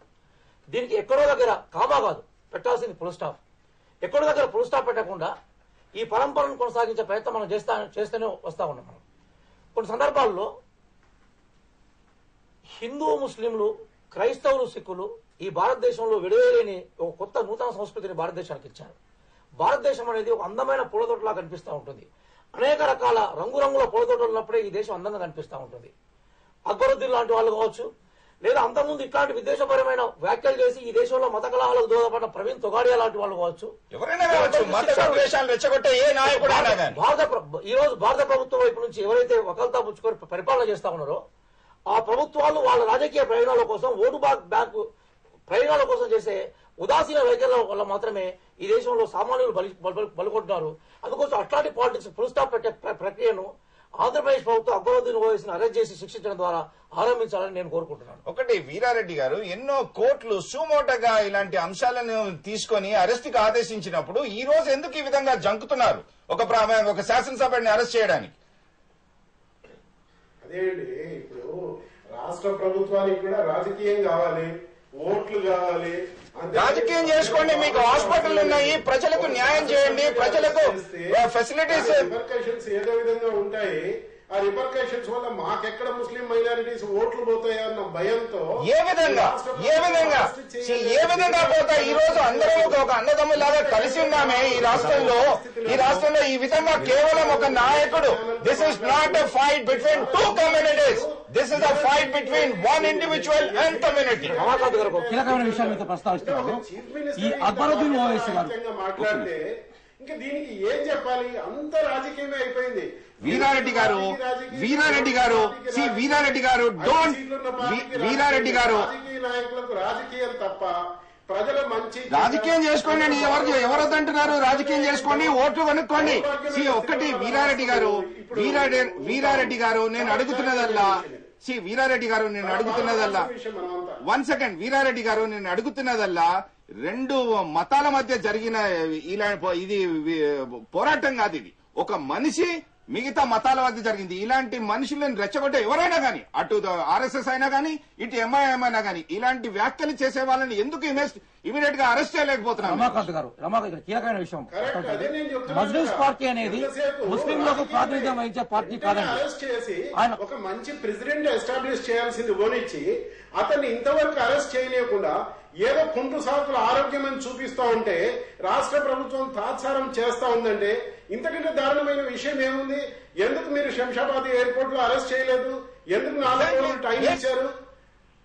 దీనికి ఎక్కడో దగ్గర కామా కాదు పెట్టాల్సింది ఫుల్ స్టాప్. ఎక్కడో దగ్గర ఫుల్ స్టాప్ పెట్టకుండా ఈ పరంపరను కొనసాగించే ప్రయత్నం మనం చేస్తూనే వస్తా ఉన్నాం. మనం కొన్ని సందర్భాల్లో హిందూ ముస్లింలు, క్రైస్తవులు, సిక్కులు ఈ భారతదేశంలో విడవేలేని ఒక కొత్త నూతన సంస్కృతిని భారతదేశానికి ఇచ్చారు. భారతదేశం అనేది ఒక అందమైన పూలతోటలా కనిపిస్తూ ఉంటుంది. అనేక రకాల రంగురంగుల పూలతోటలు ఉన్నప్పుడే ఈ దేశం అందంగా కనిపిస్తూ ఉంటుంది. అక్బరుద్దీన్ లాంటి వాళ్ళు కావచ్చు, లేదా అంతకుముందు ఇట్లాంటి విద్వేషపరమైన వ్యాఖ్యలు చేసి ఈ దేశంలో మత కలహాలకు దోహదపడిన ప్రవీణ్ తొగాడియా లాంటి వాళ్ళు కావచ్చు, ఈ రోజు భారత ప్రభుత్వం వైపు నుంచి ఎవరైతే వకల్తా పుచ్చుకొని పరిపాలన చేస్తా ఉన్నారో ఆ ప్రభుత్వాలు వాళ్ళ రాజకీయ ప్రయోజనాల కోసం, ఓటు బ్యాంకు ప్రయోజనాల కోసం చేసే ఉదాసీన వైఖరుల వల్ల మాత్రమే ఈ దేశంలో సామాన్యులు బలికొంటున్నారు. అందుకోసం అట్లాంటి పాలిటిక్స్ ఫుల్ స్టాప్ పెట్టే ప్రక్రియను ఆంధ్రప్రదేశ్ ప్రభుత్వం అక్బరుద్దీన్ ఓవైసీని అరెస్ట్ చేసి శిక్షించడం ద్వారా ఆరంభించాలని నేను కోరుకుంటున్నాను. ఒకటి, వీరారెడ్డి గారు, ఎన్నో కోర్టులు సుమోటగా ఇలాంటి అంశాలను తీసుకొని అరెస్ట్ కి ఆదేశించినప్పుడు ఈ రోజు ఎందుకు ఈ విధంగా జంకుతున్నారు ఒక శాసనసభని అరెస్ట్ చేయడానికి? అదేంటి, ఇప్పుడు రాష్ట్ర ప్రభుత్వానికి కూడా రాజకీయం కావాలి, ఓట్లు కావాలి. రాజకీయం చేసుకోండి, మీకు హాస్పిటల్ ఉన్నాయి, ప్రజలకు న్యాయం చేయండి, ప్రజలకు ఫెసిలిటీస్. రిపర్కషన్స్ ఏదో విధంగా ఉంటాయి. ఆ రిపర్కషన్స్ వల్ల మాకెక్కడ ముస్లిం మైనారిటీస్ ఓట్లు పోతాయన్న భయంతో ఏ విధంగా పోతాయి? ఈ రోజు అందరూ ఒక అన్నదమ్ములాగా కలిసి ఉన్నామే ఈ రాష్ట్రంలో. ఈ విధంగా కేవలం ఒక నాయకుడు, this is not a fight between two communities, this is a fight between one individual and community. కీలకమైన విషయాన్ని ప్రస్తావిస్తున్నాను. ఈ అక్బరుద్దీన్ ఓవైసీ మాట్లాడితే ఇంకా దీనికి ఏం చెప్పాలి? అంత రాజకీయమే అయిపోయింది. వీరారెడ్డి గారు రాజకీయ నాయకులకు రాజకీయం తప్ప ప్రజల మంచి రాజకీయం చేసుకోండి. ఎవరొద్దంటున్నారు? రాజకీయం చేసుకోండి, ఓట్లు కొనుక్కోండి. ఒక్కటి, వీరారెడ్డి గారు నేను అడుగుతున్నదల్లా వన్ సెకండ్, వీరారెడ్డి గారు నేను అడుగుతున్నదల్లా రెండు మతాల మధ్య జరిగిన ఇది పోరాటం కాదు. ఇది ఒక మనిషి మిగతా మతాల మధ్య జరిగింది. ఇలాంటి మనుషులను రెచ్చగొట్టే ఎవరైనా గానీ, అటు ఆర్ఎస్ఎస్ అయినా గానీ, ఇటు ఎంఐఎం అయినా గానీ, ఇలాంటి వ్యాఖ్యలు చేసే వాళ్ళని ఎందుకు ఇమీడియట్ గా అరెస్ట్ చేయలేకపోతున్నారు? రమాకాంత్ గారు, కీలకమైన విషయం, మజ్లిస్ పార్టీ అనేది ముస్లింలకు ప్రాతినిధ్యం వహించే పార్టీ కాదండి. అరెస్ట్ చేసి ఒక మంచి ప్రెసిడెంట్ ఎస్టాబ్లిష్ చేయాల్సింది పోనిచ్చి అతన్ని ఇంతవరకు అరెస్ట్ చేయలేకుండా ఏదో కుంటు సాకుల ఆరోగ్యం అని చూపిస్తా ఉంటే రాష్ట్ర ప్రభుత్వం తాత్సారం చేస్తా ఉందంటే ఇంతకంటే దారుణమైన విషయం ఏముంది? ఎందుకు మీరు శంషాబాద్ ఎయిర్పోర్ట్ లో అరెస్ట్ చేయలేదు? ఎందుకు 4 రోజులు టైం ఇచ్చారు?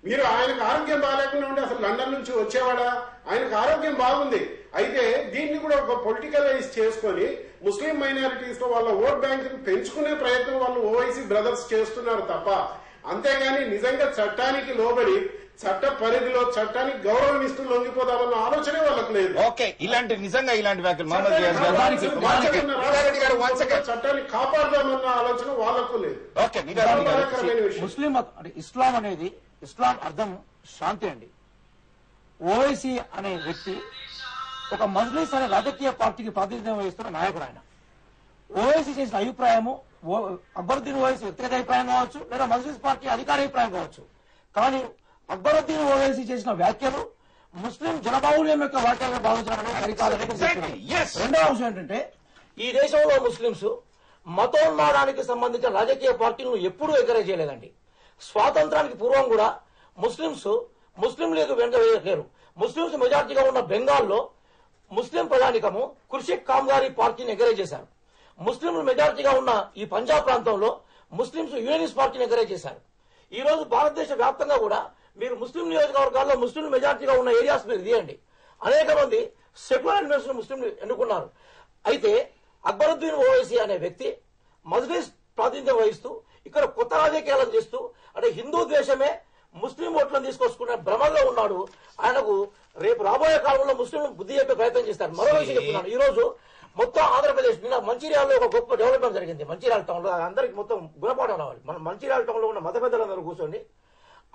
మీరు ఆయనకు ఆరోగ్యం బాగాలేకుండా ఉంటే అసలు లండన్ నుంచి వచ్చేవాడా? ఆయనకు ఆరోగ్యం బాగుంది. అయితే దీన్ని కూడా ఒక పొలిటికలైజ్ చేసుకుని ముస్లిం మైనారిటీస్ లో వాళ్ళ ఓట్ బ్యాంక్ పెంచుకునే ప్రయత్నం వాళ్ళు ఓవైసీ బ్రదర్స్ చేస్తున్నారు తప్ప, అంతేగాని నిజంగా చట్టానికి లోబడి చట్ట పరిధిలో చట్టానికి గౌరవం ఇస్తూ లొంగిపోదామన్న ఆలోచనే వాళ్ళకు లేదు. ఓకే, ఇలాంటి వ్యాఖ్యలు చట్టాన్ని కాపాడదామన్న ఆలోచన వాళ్ళకు లేదు. ముస్లిం అంటే ఇస్లాం అర్థం శాంతి అండి. ఓవైసీ అనే వ్యక్తి ఒక మజ్లిస్ అనే రాజకీయ పార్టీకి ప్రాతినిధ్యం వహిస్తున్న నాయకుడు. ఆయన ఓవైసీ చేసిన అభిప్రాయము అక్బరుద్దీన్ ఓవైసీ వ్యక్తిగత అభిప్రాయం కావచ్చు, లేదా మజ్లిస్ పార్టీ అధికార అభిప్రాయం కావచ్చు. కానీ అక్బరుద్దీన్ ఓవైసీ చేసిన వ్యాఖ్యలు ముస్లిం జనబాహుల్యం యొక్క వ్యాఖ్యలుగా భావించడానికి సరికాదని రెండవ అంశం ఏంటంటే ఈ దేశంలో ముస్లింస్ మతోన్మాదానికి సంబంధించిన రాజకీయ పార్టీలను ఎప్పుడూ ఎంకరేజ్ చేయలేదండి. స్వాతంత్రానికి పూర్వం కూడా ముస్లిం లీగ్ వెనుక వేయలేరు. ముస్లింస్ మెజార్టీగా ఉన్న బెంగాల్లో ముస్లిం ప్రజానికము కృషిక్ కామ్గారీ పార్టీని ఎంకరేజ్ చేశారు. ముస్లింలు మెజార్టీగా ఉన్న ఈ పంజాబ్ ప్రాంతంలో ముస్లింస్ యూనియనిస్ట్ పార్టీని ఎంకరేజ్ చేశారు. ఈ రోజు భారతదేశ వ్యాప్తంగా కూడా మీరు ముస్లిం నియోజకవర్గాల్లో ముస్లిం మెజార్టీగా ఉన్న ఏరియాస్ మీరు తీయండి, అనేక మంది సెక్యులర్ ఎలిమెంట్స్ ముస్లింలు ఎన్నుకున్నారు. అయితే అక్బరుద్దీన్ ఓవైసీ అనే వ్యక్తి మజ్లిస్ ప్రాతినిధ్యం వహిస్తూ ఇక్కడ కొత్త రాజకీయాలను చేస్తూ అంటే హిందూ ద్వేషమే ముస్లిం ఓట్లను తీసుకొచ్చుకునే భ్రమంలో ఉన్నాడు. ఆయనకు రేపు రాబోయే కాలంలో ముస్లింలు బుద్ధి చెప్పే ప్రయత్నం చేస్తారు. మరో విషయం చెప్తున్నాను, ఈ రోజు మొత్తం ఆంధ్రప్రదేశ్ నిన్న మంచిర్యాలలో ఒక గొప్ప డెవలప్మెంట్ జరిగింది. మంచిర్యాల టౌన్ లో అందరికి మొత్తం గుణపాఠం రావాలి. మనం మంచిర్యాల టౌన్ లో ఉన్న మత పెద్దలందరూ కూర్చొని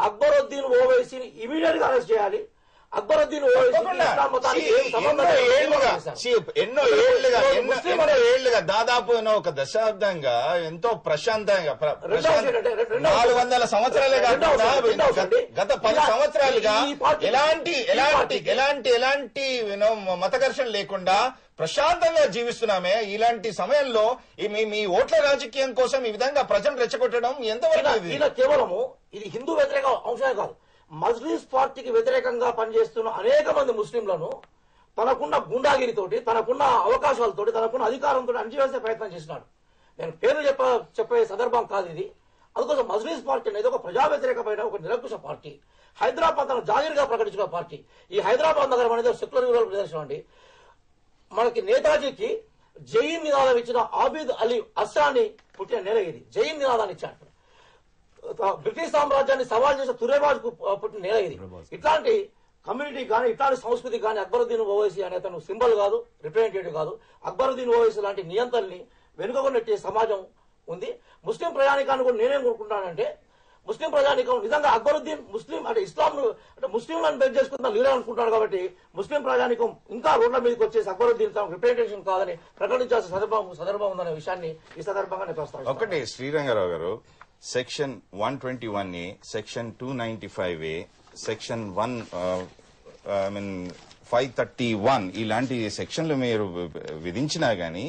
అక్బరుద్దీన్ ఓవైసీని ఇమీడియట్ గా అరెస్ట్ చేయాలి. అక్బరుద్దీన్ ఓవైసీ ఎన్నో ఏళ్లుగా దాదాపు ఒక దశాబ్దంగా ఎంతో ప్రశాంతంగా 400 సంవత్సరాలే కాకుండా గత 10 సంవత్సరాలుగా ఎలాంటి మత ఘర్షణ లేకుండా ప్రశాంతంగా జీవిస్తున్నామే. ఇలాంటి సమయంలో మీ ఓట్ల రాజకీయం కోసం ఈ విధంగా ప్రజలు రెచ్చగొట్టడం ఎంతవరకు? కేవలము ఇది హిందూ వ్యతిరేక అంశమే కాదు, మజ్లిస్ పార్టీకి వ్యతిరేకంగా పనిచేస్తున్న అనేక మంది ముస్లింలను తనకున్న గుండాగిరితోటి, తనకున్న అవకాశాలతోటి, తనకున్న అధికారంతో అణిచివేసే ప్రయత్నం చేసినాడు. నేను పేరు చెప్పే సందర్భం కాదు ఇది. అందుకోసం మజ్లిస్ పార్టీ అనేది ఒక ప్రజా వ్యతిరేకమైన ఒక నిరంకుశ పార్టీ. హైదరాబాద్ తన జాగీర్గా ప్రకటించిన పార్టీ. ఈ హైదరాబాద్ నగరం అనేది సెక్యులర్ విలువల ప్రదర్శన అండి. మనకి నేతాజీకి జైన్ నినాదం ఇచ్చిన ఆబిద్ అలీ అస్సాని పుట్టిన నెల ఇది. జైన్ నినాదాన్ని ఇచ్చాడు. బ్రిటిష్ సామ్రాజ్యాన్ని సవాల్ చేసిన తురేబాజ్ కు పుట్టిన నెల ఇది. ఇట్లాంటి కమ్యూనిటీ కానీ ఇట్లాంటి సంస్కృతి కానీ అక్బరుద్దీన్ ఓవైసీ అనే తను సింబల్ కాదు, రిప్రజెంటేటివ్ కాదు. అక్బరుద్దీన్ ఓవైసీ లాంటి నియంత్రణని వెనుకగొన్నట్టే సమాజం ఉంది. ముస్లిం ప్రజానికాన్ని కూడా నేనేం కోరుకుంటానంటే, ముస్లిం ప్రజానికం నిజంగా అక్బరుద్దీన్ ముస్లిం అంటే ఇస్లాం అంటే ముస్లింలను బెడ్ చేసుకున్న లీడర్ అనుకుంటాడు. కాబట్టి ముస్లిం ప్రజానికం ఇంకా రోడ్ల మీదకి వచ్చేసి అక్బరుద్దీన్ రిప్రజెంటేషన్ కాదని ప్రకటించాల్సిన సందర్భం ఉందనే విషయాన్ని ఈ సందర్భంగా నేను ప్రస్తావిస్తాను. ఒకటి శ్రీరంగారావు గారు, section 121A, section 295A, section 531 ఇలాంటి సెక్షన్లు మీరు విధించినా గానీ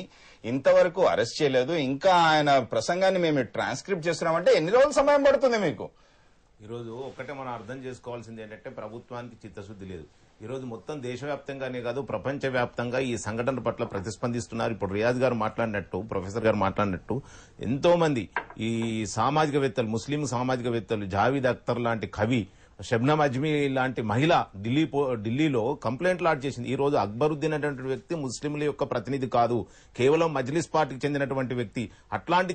ఇంతవరకు అరెస్ట్ చేయలేదు. ఇంకా ఆయన ప్రసంగాన్ని మేము ట్రాన్స్క్రిప్ట్ చేస్తున్నామంటే ఎన్ని రోజుల సమయం పడుతుంది మీకు? ఈరోజు ఒక్కటే మనం అర్థం చేసుకోవాల్సింది ఏంటంటే ప్రభుత్వానికి చిత్తశుద్ధి లేదు. ఈరోజు మొత్తం దేశవ్యాప్తంగానే కాదు ప్రపంచవ్యాప్తంగా ఈ సంఘటన పట్ల ప్రతిస్పందిస్తున్నారు. ఇప్పుడు రియాజ్ గారు మాట్లాడినట్టు, ప్రొఫెసర్ గారు మాట్లాడినట్టు ఎంతో మంది ఈ సామాజికవేత్తలు, ముస్లిం సామాజికవేత్తలు, జావీద్ అఖ్తర్ లాంటి కవి, షబ్నమ్ అజ్మీ లాంటి మహిళ ఢిల్లీలో కంప్లైంట్ లాడ్జ్ చేసింది. ఈ రోజు అక్బరుద్దీన్ అనేటువంటి వ్యక్తి ముస్లింల యొక్క ప్రతినిధి కాదు, కేవలం మజ్లిస్ పార్టీకి చెందినటువంటి వ్యక్తి. అట్లాంటి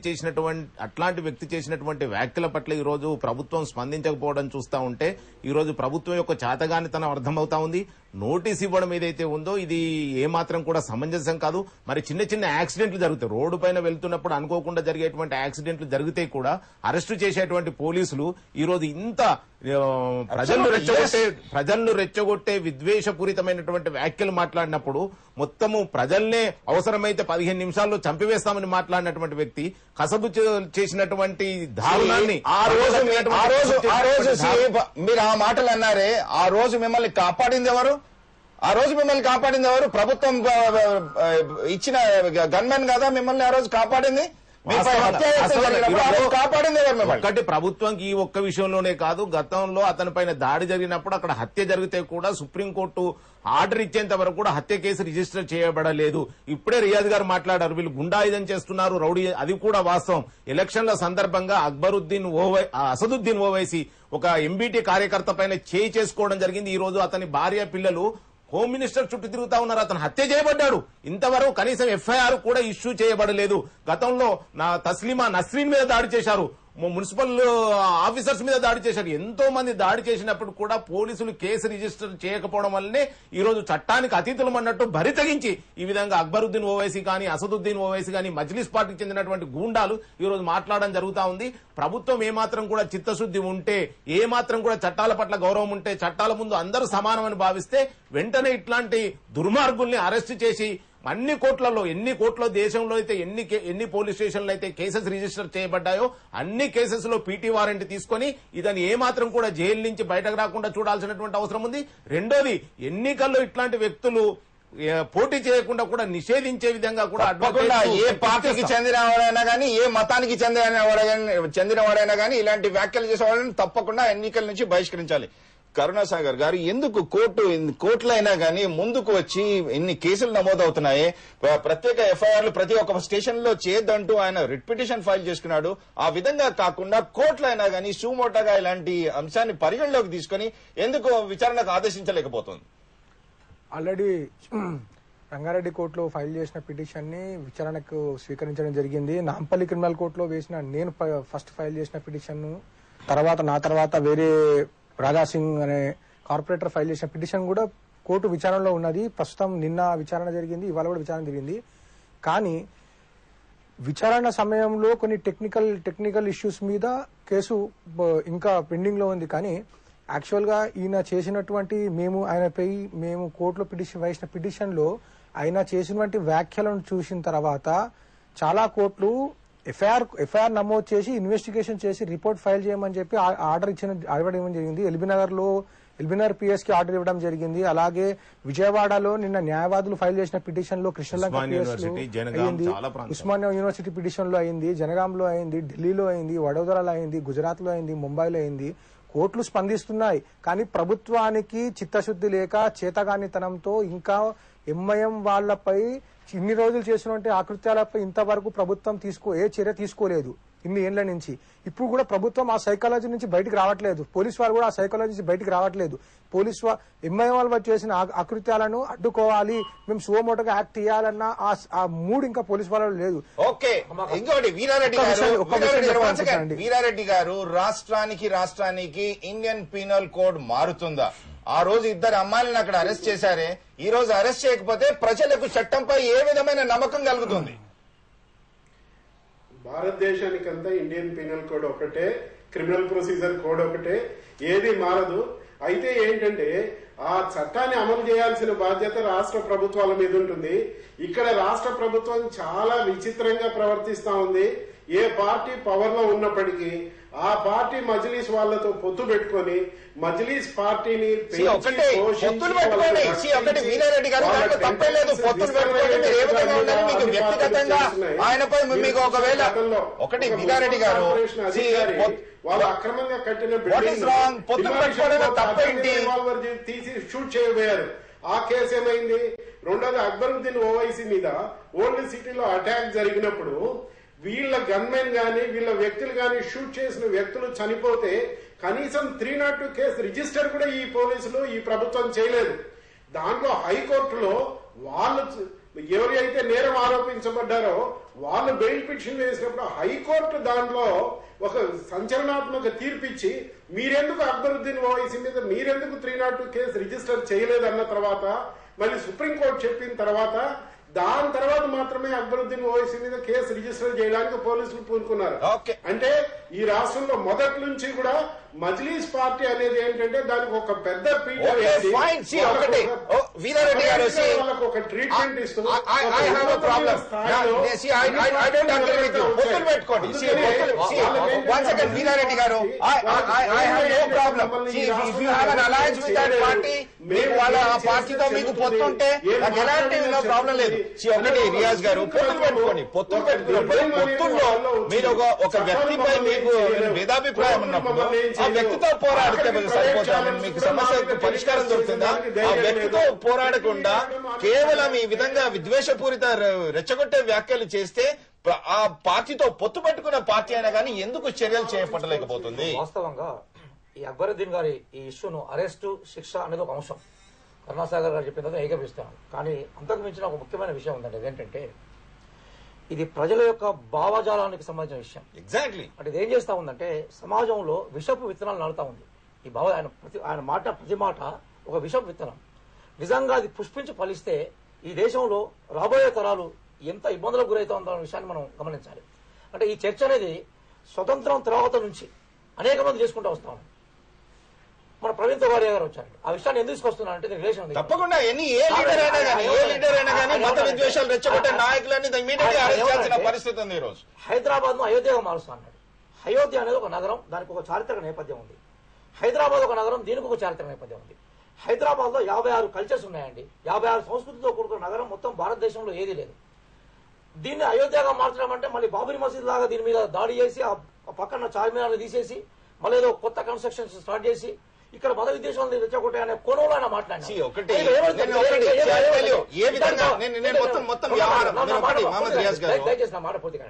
వ్యక్తి చేసినటువంటి వ్యాఖ్యల పట్ల ఈ రోజు ప్రభుత్వం స్పందించకపోవడం చూస్తా ఉంటే ఈ రోజు ప్రభుత్వం యొక్క చాతగానితనం అర్థమవుతా ఉంది. నోటీస్ ఇవ్వడం ఏదైతే ఉందో ఇది ఏమాత్రం కూడా సమంజసం కాదు. మరి చిన్న చిన్న యాక్సిడెంట్లు జరుగుతాయి, రోడ్డు పైన వెళ్తున్నప్పుడు అనుకోకుండా జరిగేటువంటి యాక్సిడెంట్లు జరిగితే కూడా అరెస్టు చేసేటువంటి పోలీసులు ఈ రోజు ఇంత ప్రజలను రెచ్చగొట్టే విద్వేషపూరితమైనటువంటి వ్యాఖ్యలు మాట్లాడినప్పుడు మొత్తము ప్రజల్నే అవసరమైతే 15 నిమిషాల్లో చంపివేస్తామని మాట్లాడినటువంటి వ్యక్తి కసబు చేసినటువంటి దారుణాన్ని మీరు ఆ మాటలు అన్నారే, ఆ రోజు మిమ్మల్ని కాపాడింది ఎవరు? ప్రభుత్వం ఇచ్చిన గన్మెన్ కదా మిమ్మల్ని ఆ రోజు కాపాడింది? ఒకటి ప్రభుత్వంకి ఈ ఒక్క విషయంలోనే కాదు, గతంలో అతనిపైన దాడి జరిగినప్పుడు అక్కడ హత్య జరిగితే కూడా సుప్రీంకోర్టు ఆర్డర్ ఇచ్చేంత వరకు కూడా హత్య కేసు రిజిస్టర్ చేయబడలేదు. ఇప్పుడే రియాజ్ గారు మాట్లాడారు, వీళ్ళు గుండాయుధం చేస్తున్నారు, రౌడీ, అది కూడా వాస్తవం. ఎలక్షన్ల సందర్భంగా అసదుద్దీన్ ఓవైసీ ఒక ఎంబీటీ కార్యకర్త పైన చేయి చేసుకోవడం జరిగింది. ఈ రోజు అతని భార్య పిల్లలు హోమ్ మినిస్టర్ చుట్టూ తిరుగుతా ఉన్నారు. అతను హత్య చేయబడ్డాడు. ఇంతవరకు కనీసం ఎఫ్ఐఆర్ కూడా ఇష్యూ చేయబడలేదు. గతంలో తస్లీమా నస్రీన్ మీద దాడి చేశారు, మున్సిపల్ ఆఫీసర్స్ మీద దాడి చేశారు. ఎంతో మంది దాడి చేసినప్పుడు కూడా పోలీసులు కేసు రిజిస్టర్ చేయకపోవడం వల్లనే ఈ రోజు చట్టానికి అతీతులం అన్నట్టు బరి తెగించి ఈ విధంగా అక్బరుద్దీన్ ఓవైసీ కానీ అసదుద్దీన్ ఓవైసీ కానీ మజ్లిస్ పార్టీకి చెందినటువంటి గూండాలు ఈ రోజు మాట్లాడడం జరుగుతా ఉంది. ప్రభుత్వం ఏమాత్రం కూడా చిత్తశుద్ధి ఉంటే, ఏమాత్రం కూడా చట్టాల పట్ల గౌరవం ఉంటే, చట్టాల ముందు అందరూ సమానమని భావిస్తే వెంటనే ఇట్లాంటి దుర్మార్గుల్ని అరెస్టు చేసి అన్ని కోట్లలో ఎన్ని కోట్ల దేశంలో అయితే ఎన్ని పోలీస్ స్టేషన్లు అయితే కేసెస్ రిజిస్టర్ చేయబడ్డాయో అన్ని కేసెస్ లో పీటీ వారెంట్ తీసుకొని ఇదని ఏమాత్రం కూడా జైలు నుంచి బయటకు రాకుండా చూడాల్సినటువంటి అవసరం ఉంది. రెండోది ఎన్నికల్లో ఇట్లాంటి వ్యక్తులు పోటీ చేయకుండా కూడా నిషేధించే విధంగా కూడా ఏ పార్టీకి చెందినవాడైనా కానీ ఏ మతానికి చెందినవాడైనా కానీ ఇలాంటి వ్యాఖ్యలు చేసేవాళ్ళని తప్పకుండా ఎన్నికల నుంచి బహిష్కరించాలి. కరుణాసాగర్ గారు, ఎందుకు కోర్టులైనా కానీ ముందుకు వచ్చి ఇన్ని కేసులు నమోదవుతున్నాయి, ప్రత్యేక ఎఫ్ఐఆర్లు ప్రతి ఒక్క స్టేషన్ లో చేయొద్దంటూ ఆయన రిట్ పిటిషన్ ఫైల్ చేసుకున్నాడు. ఆ విధంగా కాకుండా కోర్టులైనా కానీ సుమోటోగా ఇలాంటి అంశాన్ని పరిగణలోకి తీసుకుని ఎందుకు విచారణకు ఆదేశించలేకపోతుంది? ఆల్రెడీ రంగారెడ్డి కోర్టులో ఫైల్ చేసిన పిటిషన్ ని విచారణకు స్వీకరించడం జరిగింది. నాంపల్లి క్రిమినల్ కోర్టులో వేసిన నేను ఫస్ట్ ఫైల్ చేసిన పిటిషన్ నా తర్వాత వేరే రాజాసింగ్ అనే కార్పొరేటర్ ఫైల్ చేసిన పిటిషన్ కూడా కోర్టు విచారణలో ఉన్నది. ప్రస్తుతం నిన్న విచారణ జరిగింది, ఇవాళ కూడా విచారణ జరిగింది. కానీ విచారణ సమయంలో కొన్ని టెక్నికల్ ఇష్యూస్ మీద కేసు ఇంకా పెండింగ్ లో ఉంది. కానీ యాక్చువల్ గా ఈయన చేసినటువంటి మేము కోర్టులో వేసిన పిటిషన్ లో ఆయన చేసినటువంటి వ్యాఖ్యలను చూసిన తర్వాత చాలా కోర్టులు ఎఫ్ఐఆర్ నమోదు చేసి ఇన్వెస్టిగేషన్ చేసి రిపోర్ట్ ఫైల్ చేయమని చెప్పి ఆర్డర్ ఇవ్వడం జరిగింది. ఎల్బీనగర్ పిఎస్ కి ఆర్డర్ ఇవ్వడం జరిగింది. అలాగే విజయవాడలో నిన్న న్యాయవాదులు ఫైల్ చేసిన పిటిషన్ లో కృష్ణలంక పిఎస్ లో అయింది, ఉస్మానియా యూనివర్సిటీ పిటిషన్ లో అయింది, జనగాంలో అయింది, ఢిల్లీలో అయింది, వడోదరాలో అయింది, గుజరాత్ లో అయింది, ముంబైలో అయింది. కోర్టులు స్పందిస్తున్నాయి. కానీ ప్రభుత్వానికి చిత్తశుద్ధి లేక చేతగానితనంతో ఇంకా ఎంఐఎం వాళ్లపై ఇన్ని రోజులు చేసినటువంటి ఆకృత్యాలపై ఇంతవరకు ప్రభుత్వం ఏ చర్య తీసుకోలేదు ఇన్ని ఏళ్ల నుంచి. ఇప్పుడు కూడా ప్రభుత్వం ఆ సైకాలజీ నుంచి బయటకు రావట్లేదు. పోలీసు వారు కూడా ఆ సైకాలజీ నుంచి బయటకు రావట్లేదు. ఎంఐఎం వాళ్ళు చేసిన ఆకృత్యాలను అడ్డుకోవాలి, మేము సుమోటోగా యాక్ట్ చేయాలన్న ఆ మూడు ఇంకా పోలీసు వాళ్ళు లేదు. ఓకే, ఇంకోటి వీరారెడ్డి గారు, రాష్ట్రానికి ఇండియన్ పీనల్ కోడ్ మారుతుందా? ఆ రోజు 2 అమ్మాయిలను అక్కడ అరెస్ట్ చేశారే, ఈ రోజు అరెస్ట్ చేయకపోతే ప్రజలకు చట్టంపై ఏ విధమైన నమ్మకం కలుగుతుంది? భారతదేశానికంతా ఇండియన్ పీనల్ కోడ్ ఒకటే, క్రిమినల్ ప్రొసీజర్ కోడ్ ఒకటే, ఏది మారదు. అయితే ఏంటంటే ఆ చట్టాన్ని అమలు చేయాల్సిన బాధ్యత రాష్ట్ర ప్రభుత్వాల మీద ఉంటుంది. ఇక్కడ రాష్ట్ర ప్రభుత్వం చాలా విచిత్రంగా ప్రవర్తిస్తా ఉంది. ఏ పార్టీ పవర్ లో ఉన్నప్పటికీ ఆ పార్టీ మజ్లీస్ వాళ్లతో పొత్తు పెట్టుకుని మజ్లీస్ పార్టీని ఆయనపై మీకు ఒకవేళ ఒకటి వీరారెడ్డి గారు వాళ్ళు అక్రమంగా కట్టిన తీసి షూట్ చేయబోయారు. ఆ కేసు ఏమైంది? రెండోది అక్బరుద్దీన్ ఓవైసీ మీద ఓల్డ్ సిటీలో అటాక్ జరిగినప్పుడు వీళ్ళ గన్మెన్ గాని వీళ్ళ వ్యక్తులు గాని షూట్ చేసిన వ్యక్తులు చనిపోతే కనీసం 302 కేసు రిజిస్టర్ కూడా ఈ పోలీసులు ఈ ప్రభుత్వం చేయలేదు. దాంట్లో హైకోర్టులో వాళ్ళు ఎవరైతే నేరం ఆరోపించబడ్డారో వాళ్ళు బెయిల్ పిటిషన్ వేసినప్పుడు హైకోర్టు దాంట్లో ఒక సంచలనాత్మక తీర్పిచ్చి మీరెందుకు అక్బరుద్దీన్ ఓవైసీ మీద మీరెందుకు 302 కేసు రిజిస్టర్ చేయలేదన్న తర్వాత మళ్ళీ సుప్రీంకోర్టు చెప్పిన తర్వాత దాని తర్వాత మాత్రమే అక్బరుద్దీన్ ఓవైసీ మీద కేసు రిజిస్టర్ చేయడానికి పోలీసులు పూనుకున్నారు. అంటే ఈ రాష్ట్రంలో మొదటి నుంచి కూడా మజ్లీస్ పార్టీ అనేది ఏంటంటే దానికి ఒక పెద్ద పీఠ వీరారెడ్డి గారు వాళ్ళకు ఒక ట్రీట్మెంట్ ఇస్తూ వీరారెడ్డి గారు వాళ్ళ పార్టీతో మీకు పొత్తుంటే నాకు ఎలాంటి ప్రాబ్లం లేదు. ఒకటి రియాజ్ గారు పొత్తులు పొత్తుల్లో మీరు ఒక వ్యక్తిపై మీకు భేదాభిప్రాయం ఉన్నప్పుడు ఆ వ్యక్తితో పోరాడితే సరిపోతాను, మీకు సమస్యకు పరిష్కారం దొరుకుతుందా? ఆ వ్యక్తితో పోరాడకుండా కేవలం ఈ విధంగా విద్వేషపూరిత రెచ్చగొట్టే వ్యాఖ్యలు చేస్తే ఆ పార్టీతో పొత్తు పెట్టుకున్న పార్టీ అయినా కానీ ఎందుకు చర్యలు చేపట్టలేకపోతుంది? వాస్తవంగా ఈ అక్బరుద్దీన్ గారి ఈ ఇష్యూను అరెస్టు శిక్ష అనేది ఒక అంశం. కరుణాసాగర్ గారు చెప్పిన తర్వాత ఏకపిస్తాను. కానీ అంతకు మించిన ఒక ముఖ్యమైన విషయం ఉందండి. అదేంటంటే ఇది ప్రజల యొక్క భావజాలానికి సంబంధించిన విషయం. ఎగ్జాక్ట్లీ. అంటే ఇది ఏం చేస్తా ఉందంటే సమాజంలో విషపు విత్తనాలు నాటుతా ఉంది. ఈ ఆయన మాట ప్రతి మాట ఒక విషపు విత్తనం. నిజంగా అది పుష్పించి ఫలిస్తే ఈ దేశంలో రాబోయే తరాలు ఎంత ఇబ్బందులకు గురవుతా ఉందన్న విషయాన్ని మనం గమనించాలి. అంటే ఈ చర్చ అనేది స్వతంత్రం తర్వాత నుంచి అనేక మంది చేసుకుంటూ వస్తాం. మన ప్రవీణ్ తోగాడియా గారు వచ్చారు. ఆ విషయాన్ని ఎందుకు తీసుకొస్తున్నారంటే రిలేషన్ ఉంది. తప్పకుండా ఏ లీడర్ అయినా కానీ మత విద్వేషాలు రెచ్చగొట్టే నాయకులన్నీ ఇమీడియట్ గా అరెస్ట్ చేయాల్సిన పరిస్థితి ఉంది. ఈ రోజు హైదరాబాద్ ను అయోధ్యగా మారుస్తా అన్నాడు. అయోధ్య అనేది ఒక నగరం, దానికి ఒక చారిత్రక నేపథ్యం ఉంది. హైదరాబాద్ ఒక నగరం, దీనికి ఒక చారిత్రక నేపథ్యం ఉంది. హైదరాబాద్ లో 56 కల్చర్స్ ఉన్నాయండి. 56 సంస్కృతితో కూడుకున్న నగరం మొత్తం భారతదేశంలో ఏది లేదు. దీన్ని అయోధ్యగా మార్చడం అంటే మళ్ళీ బాబరీ మసీద్ లాగా దీని మీద దాడి చేసి ఆ పక్కన చార్మినార్ని తీసేసి మళ్ళీ ఏదో కొత్త కన్స్ట్రక్షన్స్ స్టార్ట్ చేసి ఇక్కడ మత విద్వేషాలను రెచ్చగొట్టే అనే కోణంలో ఆయన మాట్లాడినాడు. దయచేసి నా మాట పూర్తిగా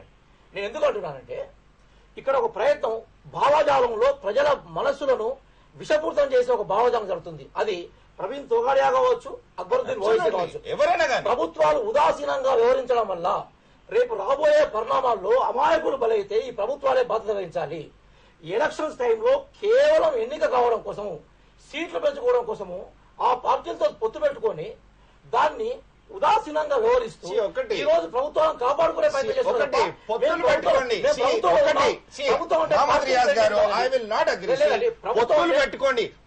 నేను ఎందుకు అంటున్నానంటే ఇక్కడ ఒక ప్రయత్నం భావజాలంలో ప్రజల మనస్సులను విషపూరితం చేసే ఒక భావజాలం జరుగుతుంది. అది ప్రవీణ్ తోగాడియా కావచ్చు, అక్బరుద్దీన్ ఓవైసీ కావచ్చు. ఎవరైనా ప్రభుత్వాలు ఉదాసీనంగా వ్యవహరించడం వల్ల రేపు రాబోయే పరిణామాల్లో అమాయకులు బలైతే ఈ ప్రభుత్వాలే బాధ్యత వహించాలి. ఎలక్షన్స్ టైంలో కేవలం ఎన్నిక కావడం కోసము, సీట్లు పెంచుకోవడం కోసము ఆ పార్టీలతో పొత్తు పెట్టుకొని దాన్ని ఉదాసీనంగా వ్యవహరిస్తూ ఈ రోజు ప్రభుత్వాలను కాపాడుకునే ప్రయత్నం చేస్తున్నారు.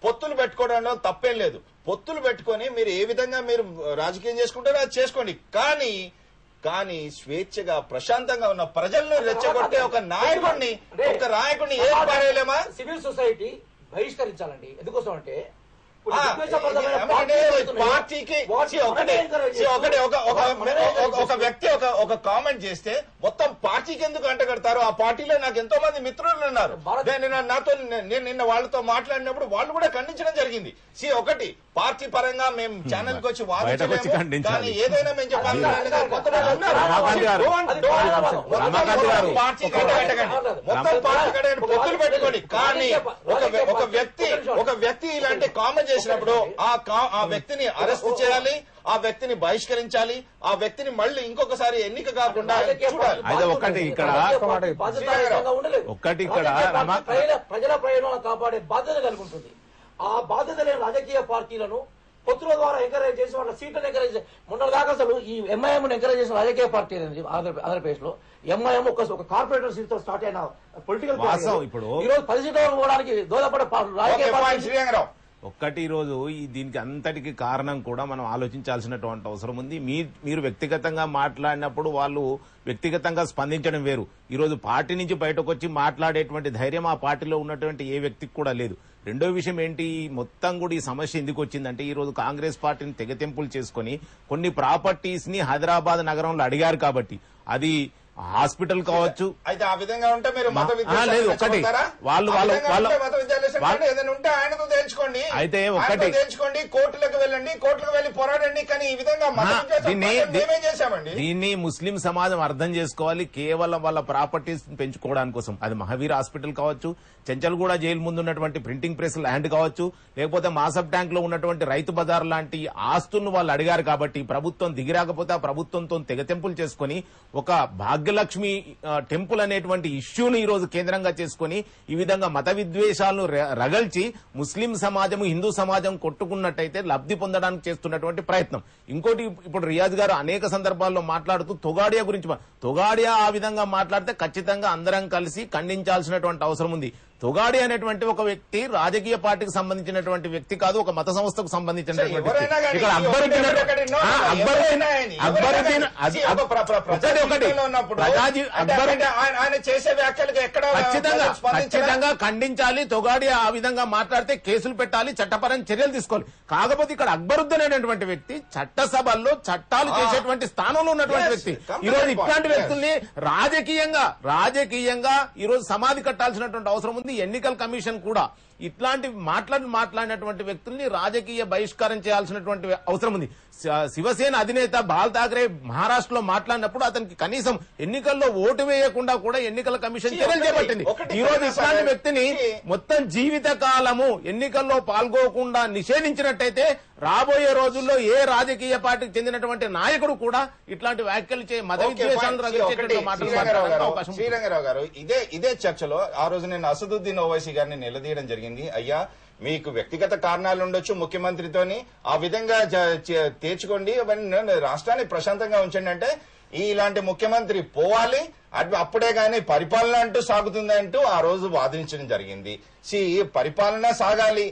పొత్తులు పెట్టుకోవడంలో తప్పేం లేదు. పొత్తులు పెట్టుకొని మీరు ఏ విధంగా మీరు రాజకీయం చేసుకుంటారో అది చేసుకోండి. కానీ స్వేచ్ఛగా ప్రశాంతంగా ఉన్న ప్రజలను రెచ్చగొట్టే ఒక నాయకుడిని ఏం పారేయలేమా? Civil society బహిష్కరించాలండి. ఎందుకోసం అంటే పార్టీకి ఒక వ్యక్తి ఒక కామెంట్ చేస్తే మొత్తం పార్టీకి ఎందుకు అంటగడతారు? ఆ పార్టీలో నాకు ఎంతో మంది మిత్రులు ఉన్నారు. నేను నిన్న వాళ్ళతో మాట్లాడినప్పుడు వాళ్ళు కూడా ఖండించడం జరిగింది. ఒకటి పార్టీ పరంగా మేము ఛానల్ కి వచ్చి వాదించలేము, కానీ ఏదైనా మేము చెప్పాలి. పార్టీ మొత్తం పార్టీ కట్టగండి, పొత్తులు పెట్టుకోండి. కానీ ఒక వ్యక్తి ఇలాంటి కామెంట్ చేసినప్పుడు ఆ వ్యక్తిని అరెస్ట్ చేయాలి, ఆ వ్యక్తిని బహిష్కరించాలి, ఆ వ్యక్తిని మళ్ళీ ఇంకొకసారి ఎన్నిక కాకుండా చూడాలి. అయితే ఒక్కటి ఇక్కడ ప్రజల ప్రయోజనాలను కాపాడే బాధ్యత కలిగి ఉంటుంది. ఆ బాధ్యత లేని రాజకీయ పార్టీలను పొత్తుల ద్వారా ఎంకరేజ్ చేసి వాళ్ళ సీట్లను ఎంకరేజ్ మొన్న దాకా అసలు ఈ ఎంఐఎం ఎంకరేజ్ చేసిన రాజకీయ పార్టీ అనేది ఆంధ్రప్రదేశ్ లో ఎంఐఎం ఒక కార్పొరేటర్ సీట్ తో స్టార్ట్ అయిన పొలిటికల్ పార్టీ ఇప్పుడు ఈ రోజు 10 సీట్లకు పోవడానికి దోహదపడే రాజకీయ పార్టీ. ఒక్కటి ఈరోజు దీనికి అంతటికి కారణం కూడా మనం ఆలోచించాల్సినటువంటి అవసరం ఉంది. మీరు వ్యక్తిగతంగా మాట్లాడినప్పుడు వాళ్ళు వ్యక్తిగతంగా స్పందించడం వేరు. ఈరోజు పార్టీ నుంచి బయటకు వచ్చి మాట్లాడేటువంటి ధైర్యం ఆ పార్టీలో ఉన్నటువంటి ఏ వ్యక్తికి కూడా లేదు. రెండో విషయం ఏంటి, మొత్తం కూడా ఈ సమస్య ఎందుకు వచ్చిందంటే ఈరోజు కాంగ్రెస్ పార్టీని తెగతెంపులు చేసుకుని కొన్ని ప్రాపర్టీస్ ని హైదరాబాద్ నగరంలో అడిగారు కాబట్టి అది హాస్పిటల్ కావచ్చు. అయితే ఆ విధంగా ఉంటే మీరు లేదు ఒకటి వాళ్ళు ఏదైనా ఉంటే ఆయనతో తేల్చుకోండి, అయితే ఒకటి తేల్చుకోండి, కోర్టులకు వెళ్ళి పోరాడండి. కానీ ఈ విధంగా చేశామండి. దీన్ని ముస్లిం సమాజం అర్థం చేసుకోవాలి. కేవలం వాళ్ళ ప్రాపర్టీస్ పెంచుకోవడానికి కోసం, అది మహావీర్ హాస్పిటల్ కావచ్చు, చెంచల్గూడ జైలు ముందు ఉన్నటువంటి ప్రింటింగ్ ప్రెస్ ల్యాండ్ కావచ్చు, లేకపోతే మాసబ్ ట్యాంక్ లో ఉన్నటువంటి రైతు బజార్ లాంటి ఆస్తులను వాళ్ళు అడిగారు కాబట్టి ప్రభుత్వం దిగిరాకపోతే ఆ ప్రభుత్వంతో తెగతెంపులు చేసుకుని ఒక భాగ్యలక్ష్మి టెంపుల్ అనేటువంటి ఇష్యూని ఈ రోజు కేంద్రంగా చేసుకుని ఈ విధంగా మత విద్వేషాలను రగల్చి ముస్లిం సమాజం హిందూ సమాజం కొట్టుకున్నట్టయితే లబ్ధి పొందడానికి చేస్తున్నటువంటి ప్రయత్నం. ఇంకోటి, ఇప్పుడు రియాజ్ గారు అనేక సందర్భాల్లో మాట్లాడుతూ తోగాడియా గురించి, తోగాడియా ఆ విధంగా మాట్లాడితే ఖచ్చితంగా అందరం కలిసి ఖండించాల్సినటువంటి అవసరం ఉంది. తోగాడి అనేటువంటి ఒక వ్యక్తి రాజకీయ పార్టీకి సంబంధించినటువంటి వ్యక్తి కాదు, ఒక మత సంస్థకు సంబంధించినటువంటి వ్యక్తి. ఇక్కడ ఆయన చేసే వ్యాఖ్యలకు ఎక్కడ ఖచ్చితంగా ఖండించాలి. తోగాడి ఆ విధంగా మాట్లాడితే కేసులు పెట్టాలి, చట్టపరమైన చర్యలు తీసుకోవాలి. కాకపోతే ఇక్కడ అక్బరుద్దీన్ అనేటువంటి వ్యక్తి చట్టసభల్లో చట్టాలు చేసేటువంటి స్థానంలో ఉన్నటువంటి వ్యక్తి. ఈ రోజు ఇట్లాంటి వ్యక్తుల్ని రాజకీయంగా ఈ రోజు సమాధి కట్టాల్సినటువంటి అవసరం ఉంది. ఎన్నికల కమిషన్ కూడా ఇట్లాంటి మాట్లాడినటువంటి వ్యక్తుల్ని రాజకీయ బహిష్కారం చేయాల్సినటువంటి అవసరం ఉంది. శివసేన అధినేత బాల్ ఠాక్రే మహారాష్ట్రలో మాట్లాడినప్పుడు అతనికి కనీసం ఎన్నికల్లో ఓటు వేయకుండా కూడా ఎన్నికల కమిషన్ చర్యలు చేపట్టింది. ఈ రోజు ఇట్లాంటి వ్యక్తిని మొత్తం జీవిత కాలము ఎన్నికల్లో పాల్గొకుండా నిషేధించినట్టయితే రాబోయే రోజుల్లో ఏ రాజకీయ పార్టీకి చెందినటువంటి నాయకుడు కూడా ఇట్లాంటి వ్యాఖ్యలు మత విద్వేషాలను అవకాశం. శ్రీరంగారావు గారు ఇదే చర్చలో ఆ రోజు నేను అసదుద్దీన్ ఓవైసీ గారిని నిలదీయడం జరిగింది. అయ్యా, మీకు వ్యక్తిగత కారణాలు ఉండొచ్చు ముఖ్యమంత్రితోని, ఆ విధంగా తీర్చుకోండి, రాష్ట్రాన్ని ప్రశాంతంగా ఉంచండి అంటే ఇలాంటి ముఖ్యమంత్రి పోవాలి, అప్పుడే గాని పరిపాలన అంటూ సాగుతుంది అంటూ ఆ రోజు వాదించడం జరిగింది. పరిపాలన సాగాలి,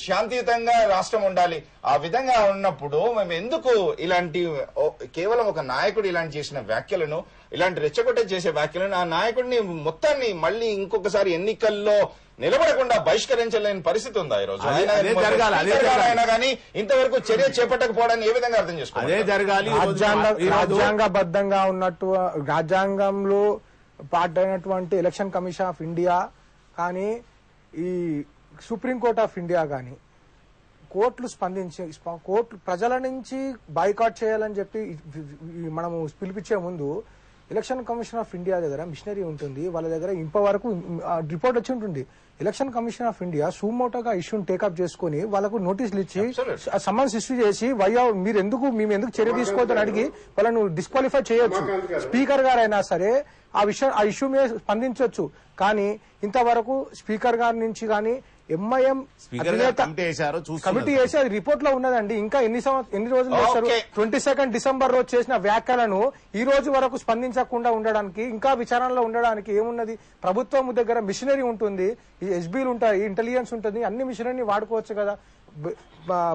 శాంతియుతంగా రాష్ట్రం ఉండాలి. ఆ విధంగా ఉన్నప్పుడు మేము ఎందుకు ఇలాంటి కేవలం ఒక నాయకుడు ఇలాంటి చేసిన వ్యాఖ్యలను, ఇలాంటి రెచ్చగొట్టే చేసే వ్యాఖ్యలను, ఆ నాయకుడిని మొత్తాన్ని మళ్ళీ ఇంకొకసారి ఎన్నికల్లో నిలబడకుండా బహిష్కరించలేని పరిస్థితి ఉందా ఈరోజు? అయినా కానీ ఇంతవరకు చర్య చేపట్టకపోవడాన్ని ఏ విధంగా అర్థం చేసుకోవాలి? అదే జరగాలి. రాజ్యాంగబద్ధంగా ఉన్నట్టు రాజ్యాంగంలో పాటైనటువంటి ఎలక్షన్ కమిషన్ ఆఫ్ ఇండియా కానీ ఈ సుప్రీంకోర్టు ఆఫ్ ఇండియా కానీ కోర్టులు స్పందించి కోర్టు ప్రజల నుంచి బాయ్కాట్ చేయాలని చెప్పి మనము పిలిపించే ముందు ఎలక్షన్ కమిషన్ ఆఫ్ ఇండియా దగ్గర మిషనరీ ఉంటుంది, వాళ్ళ దగ్గర ఇంతవరకు రిపోర్ట్ వచ్చి ఉంటుంది. ఎలక్షన్ కమిషన్ ఆఫ్ ఇండియా సుమోటోగా ఇష్యూని టేకప్ చేసుకుని వాళ్ళకు నోటీసులు ఇచ్చి సమన్స్ ఇష్యూ చేసి మేము ఎందుకు చర్య తీసుకోవద్దని అడిగి వాళ్ళను డిస్క్వాలిఫై చేయొచ్చు. స్పీకర్ గారైనా సరే ఆ ఇష్యూ మీద స్పందించవచ్చు. కానీ ఇంతవరకు స్పీకర్ గారి నుంచి కానీ ఎంఐఎం కమిటీ చేసి అది రిపోర్ట్ లో ఉన్నదండి. ఇంకా ఎన్ని రోజులు చేస్తారు? 22 డిసెంబర్ రోజు చేసిన వ్యాఖ్యలను ఈ రోజు వరకు స్పందించకుండా ఉండడానికి, ఇంకా విచారణలో ఉండడానికి ఏమున్నది? ప్రభుత్వం దగ్గర మిషనరీ ఉంటుంది, ఎస్బీలు ఉంటాయి, ఇంటెలిజెన్స్ ఉంటుంది, అన్ని మిషనరీని వాడుకోవచ్చు కదా.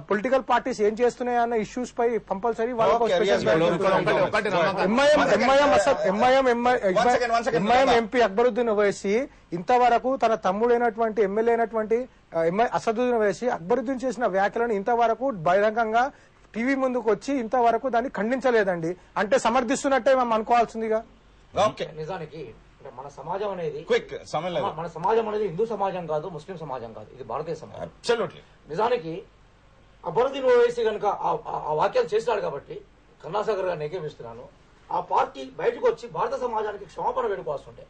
పొలిటికల్ పార్టీస్ ఏం చేస్తున్నాయన్న ఇష్యూస్ పై compulsory MIM MP Akbaruddin Owaisi ఇంతవరకు తన తమ్ముడైనటువంటి ఎమ్మెల్యే అయినటువంటి అసదుద్దీన్ ఓవైసీ అక్బరుద్దీన్ చేసిన వ్యాఖ్యలను ఇంతవరకు బహిరంగంగా టీవీ ముందుకు వచ్చి ఇంతవరకు దాన్ని ఖండించలేదండి. అంటే సమర్థిస్తున్నట్టే మనం అనుకోవాల్సిందిగా. నిజానికి మన సమాజం అనేది హిందూ సమాజం కాదు, ముస్లిం సమాజం కాదు, ఇది భారతీయ సమాజం. నిజానికి అక్బరుద్దీన్ ఓవైసీ కనుక ఆ వాక్యాలు చేశాడు కాబట్టి కరుణాసాగర్ గారిని ఏకీపిస్తున్నాను. ఆ పార్టీ బయటకు వచ్చి భారత సమాజానికి క్షమాపణ వేడుకోవాల్సి ఉంటే,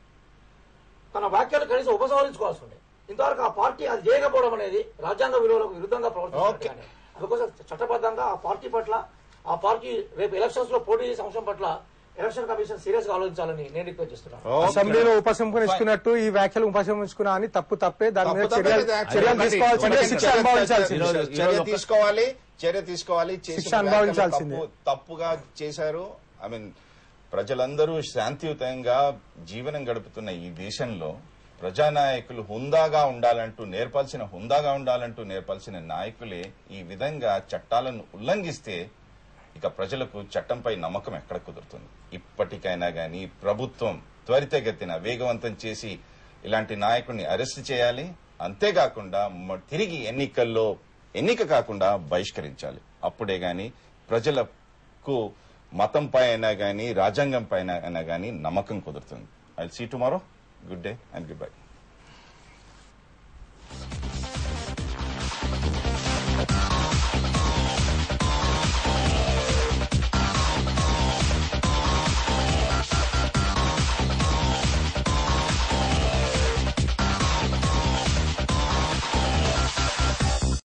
తన వ్యాఖ్యలు కనీసం ఉపసంహరించుకోవాల్సి ఉంటే, ఇంతవరకు ఆ పార్టీ అది చేయకపోవడం అనేది రాజ్యాంగ విలువలకు విరుద్ధంగా ప్రవర్తించారు. అందుకోసం చట్టబద్ధంగా ఆ పార్టీ పట్ల, ఆ పార్టీ రేపు ఎలక్షన్స్ లో పోటీ చేసే అంశం పట్ల ఎలక్షన్ కమిషన్ సీరియస్ గా ఆలోచించాలని నేను రిక్వెస్ట్ చేస్తున్నాను. అసెంబ్లీలో ఉపసంహరించుకున్నట్టు ఈ వ్యాఖ్యలు ఉపసంహరించుకున్నా అని తప్పే. దాని మీద చర్యలు తీసుకోవాలి. చర్య తీసుకోవాలి. శిక్ష అనుభవించాల్సిందే. తప్పుగా చేశారు. ప్రజలందరూ శాంతియుతంగా జీవనం గడుపుతున్న ఈ దేశంలో ప్రజానాయకులు హుందాగా నేర్పాల్సిన నాయకులే ఈ విధంగా చట్టాలను ఉల్లంఘిస్తే ఇక ప్రజలకు చట్టంపై నమ్మకం ఎక్కడ కుదురుతుంది? ఇప్పటికైనా గానీ ప్రభుత్వం త్వరితగతిన వేగవంతం చేసి ఇలాంటి నాయకుడిని అరెస్ట్ చేయాలి. అంతేకాకుండా తిరిగి ఎన్నిక కాకుండా బహిష్కరించాలి. అప్పుడే గాని ప్రజలకు మతంపై అయినా గానీ రాజ్యాంగం పైన అయినా గానీ నమ్మకం కుదురుతుంది. I will see tomorrow. Good day and good bye.